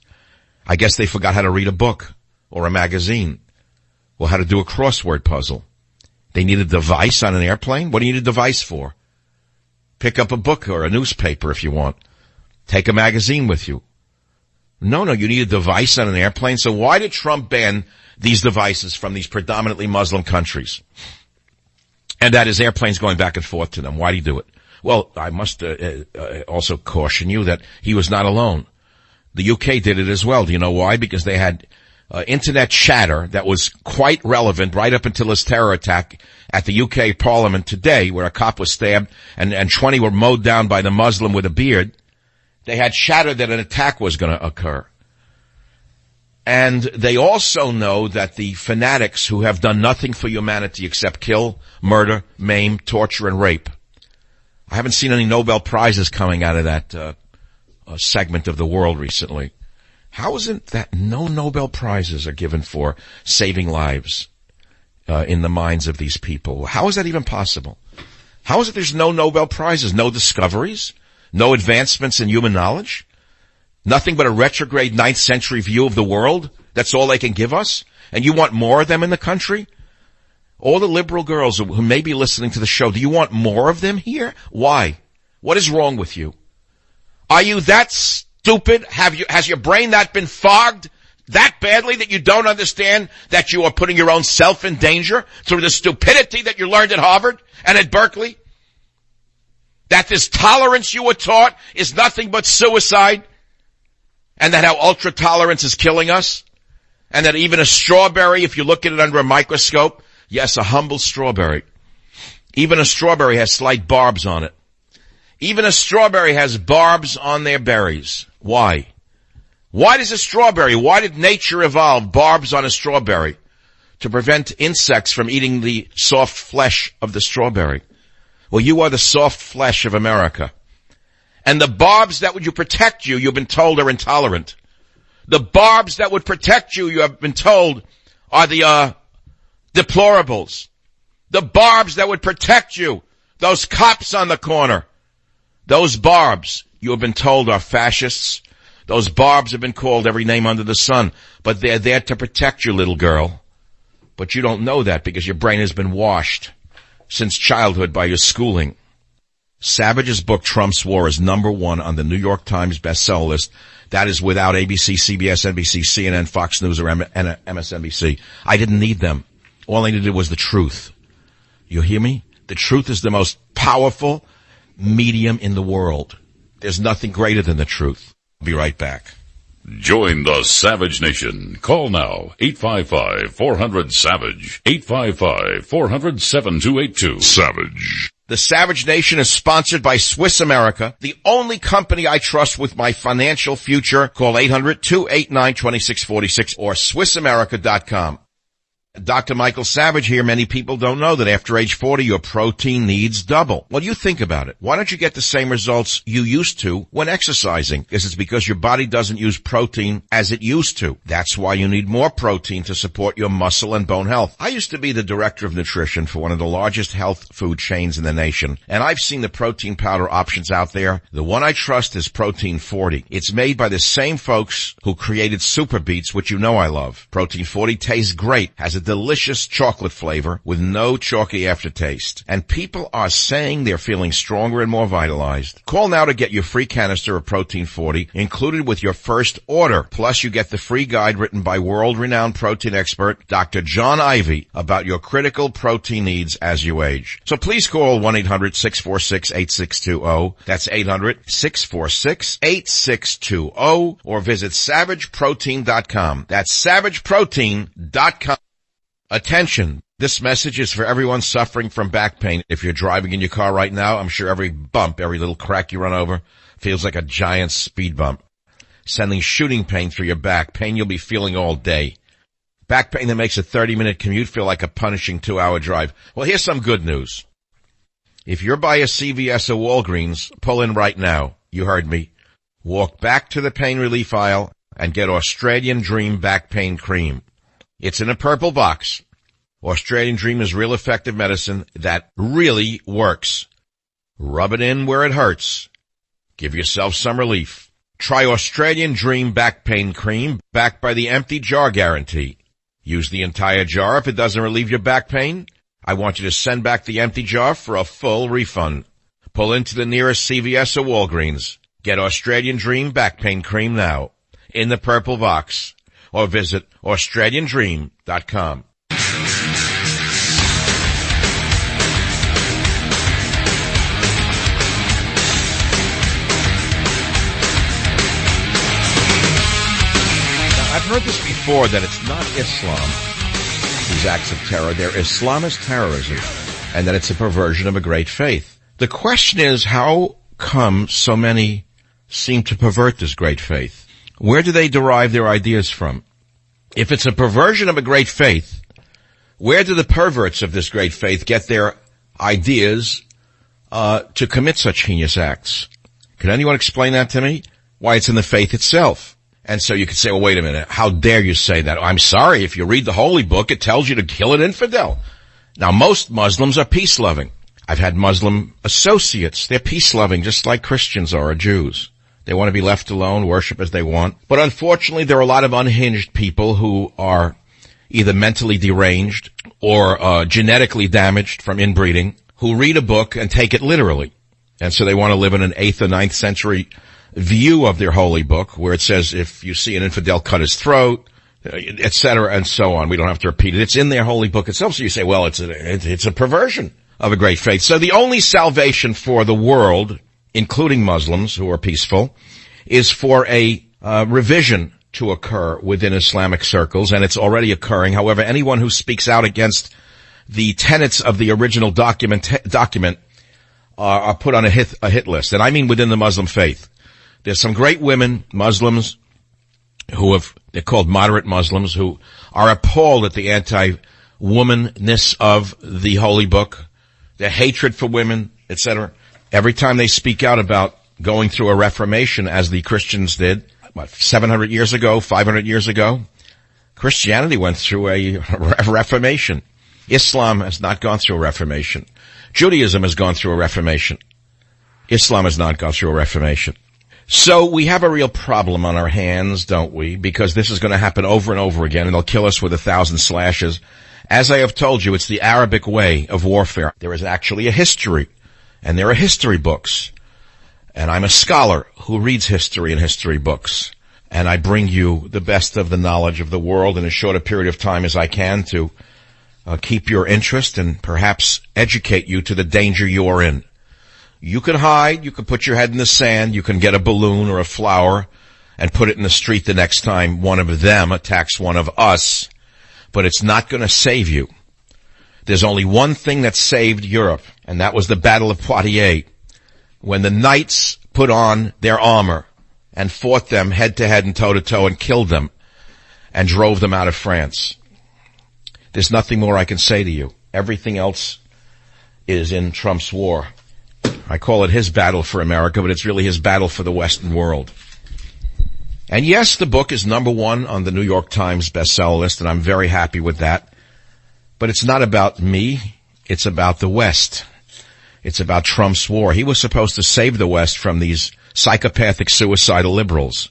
I guess they forgot how to read a book or a magazine or how to do a crossword puzzle. They need a device on an airplane? What do you need a device for? Pick up a book or a newspaper if you want. Take a magazine with you. No, you need a device on an airplane. So why did Trump ban these devices from these predominantly Muslim countries? And that is airplanes going back and forth to them. Why did he do it? Well, I must also caution you that he was not alone. The UK did it as well. Do you know why? Because they had internet chatter that was quite relevant right up until his terror attack at the UK Parliament today, where a cop was stabbed and 20 were mowed down by the Muslim with a beard. They had chatter that an attack was going to occur. And they also know that the fanatics who have done nothing for humanity except kill, murder, maim, torture, and rape. I haven't seen any Nobel Prizes coming out of that segment of the world recently. How is it that no Nobel Prizes are given for saving lives in the minds of these people? How is that even possible? How is it there's no Nobel Prizes, no discoveries, no advancements in human knowledge? Nothing but a retrograde 9th century view of the world? That's all they can give us? And you want more of them in the country? All the liberal girls who may be listening to the show, do you want more of them here? Why? What is wrong with you? Are you that stupid? Has your brain that been fogged that badly that you don't understand that you are putting your own self in danger through the stupidity that you learned at Harvard and at Berkeley? That this tolerance you were taught is nothing but suicide? And that how ultra-tolerance is killing us? And that even a strawberry, if you look at it under a microscope, yes, a humble strawberry, even a strawberry has slight barbs on it. Even a strawberry has barbs on their berries. Why? Why does a strawberry, why did nature evolve barbs on a strawberry? To prevent insects from eating the soft flesh of the strawberry. Well, you are the soft flesh of America. And the barbs that would protect you, you've been told, are intolerant. The barbs that would protect you, you have been told, are the deplorables. The barbs that would protect you, those cops on the corner, those barbs, you have been told, are fascists. Those barbs have been called every name under the sun, but they're there to protect you, little girl. But you don't know that because your brain has been washed since childhood by your schooling. Savage's book, Trump's War, is #1 on the New York Times bestseller list. That is without ABC, CBS, NBC, CNN, Fox News, or MSNBC. I didn't need them. All I needed was the truth. You hear me? The truth is the most powerful medium in the world. There's nothing greater than the truth. I'll be right back. Join the Savage Nation. Call now, 855-400-SAVAGE, 855-400-7282. Savage. The Savage Nation is sponsored by Swiss America, the only company I trust with my financial future. Call 800-289-2646 or SwissAmerica.com. Dr. Michael Savage here. Many people don't know that after age 40, your protein needs double. Well, you think about it. Why don't you get the same results you used to when exercising? It's because your body doesn't use protein as it used to. That's why you need more protein to support your muscle and bone health. I used to be the director of nutrition for one of the largest health food chains in the nation, and I've seen the protein powder options out there. The one I trust is Protein 40. It's made by the same folks who created Super Beets, which you know I love. Protein 40 tastes great, has a delicious chocolate flavor with no chalky aftertaste. And people are saying they're feeling stronger and more vitalized. Call now to get your free canister of Protein 40 included with your first order. Plus, you get the free guide written by world-renowned protein expert Dr. John Ivey about your critical protein needs as you age. So please call 1-800-646-8620. That's 800-646-8620 or visit SavageProtein.com. That's SavageProtein.com. Attention. This message is for everyone suffering from back pain. If you're driving in your car right now, I'm sure every bump, every little crack you run over feels like a giant speed bump, sending shooting pain through your back, pain you'll be feeling all day. Back pain that makes a 30-minute commute feel like a punishing 2-hour drive. Well, here's some good news. If you're by a CVS or Walgreens, pull in right now. You heard me. Walk back to the pain relief aisle and get Australian Dream Back Pain Cream. It's in a purple box. Australian Dream is real effective medicine that really works. Rub it in where it hurts. Give yourself some relief. Try Australian Dream Back Pain Cream, backed by the empty jar guarantee. Use the entire jar. If it doesn't relieve your back pain, I want you to send back the empty jar for a full refund. Pull into the nearest CVS or Walgreens. Get Australian Dream Back Pain Cream now in the purple box, or visit AustralianDream.com. I've heard this before, that it's not Islam, these acts of terror. They're Islamist terrorism, and that it's a perversion of a great faith. The question is, how come so many seem to pervert this great faith? Where do they derive their ideas from? If it's a perversion of a great faith, where do the perverts of this great faith get their ideas to commit such heinous acts? Can anyone explain that to me? Why, it's in the faith itself. And so you could say, well, wait a minute, how dare you say that? I'm sorry, if you read the Holy Book, it tells you to kill an infidel. Now, most Muslims are peace-loving. I've had Muslim associates. They're peace-loving, just like Christians are, or Jews. They want to be left alone, worship as they want. But unfortunately, there are a lot of unhinged people who are either mentally deranged or genetically damaged from inbreeding, who read a book and take it literally. And so they want to live in an 8th or 9th century view of their holy book, where it says if you see an infidel, cut his throat, etc., and so on. We don't have to repeat it. It's in their holy book itself. So you say, well, it's a perversion of a great faith. So the only salvation for the world, including Muslims who are peaceful, is for a revision to occur within Islamic circles, and it's already occurring. However, anyone who speaks out against the tenets of the original document are put on a hit list, and I mean within the Muslim faith. There's some great women, Muslims, they're called moderate Muslims, who are appalled at the anti-womanness of the holy book, their hatred for women, etc. Every time they speak out about going through a reformation, as the Christians did, 700 years ago, 500 years ago, Christianity went through a reformation. Islam has not gone through a reformation. Judaism has gone through a reformation. Islam has not gone through a reformation. So we have a real problem on our hands, don't we? Because this is going to happen over and over again, and they'll kill us with 1,000 slashes. As I have told you, it's the Arabic way of warfare. There is actually a history, and there are history books. And I'm a scholar who reads history and history books. And I bring you the best of the knowledge of the world in as short a period of time as I can to keep your interest and perhaps educate you to the danger you are in. You can hide, you can put your head in the sand, you can get a balloon or a flower and put it in the street the next time one of them attacks one of us, but it's not going to save you. There's only one thing that saved Europe, and that was the Battle of Poitiers, when the knights put on their armor and fought them head-to-head and toe-to-toe and killed them and drove them out of France. There's nothing more I can say to you. Everything else is in Trump's war. I call it his battle for America, but it's really his battle for the Western world. And yes, the book is #1 on the New York Times bestseller list, and I'm very happy with that. But it's not about me. It's about the West. It's about Trump's war. He was supposed to save the West from these psychopathic, suicidal liberals.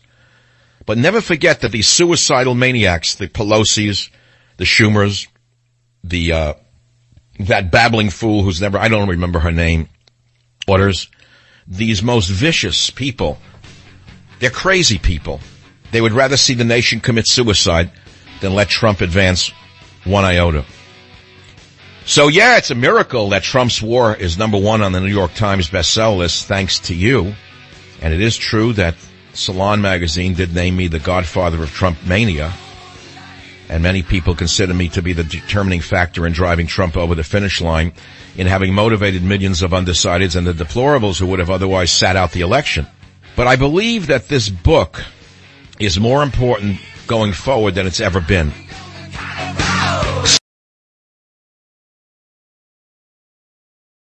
But never forget that these suicidal maniacs, the Pelosi's, the Schumers, that babbling fool who's I don't remember her name, these most vicious people, they're crazy people. They would rather see the nation commit suicide than let Trump advance one iota. So yeah, it's a miracle that Trump's war is #1 on the New York Times bestseller list, thanks to you. And it is true that Salon magazine did name me the godfather of Trump mania. and many people consider me to be the determining factor in driving Trump over the finish line, in having motivated millions of undecideds and the deplorables who would have otherwise sat out the election. But I believe that this book is more important going forward than it's ever been.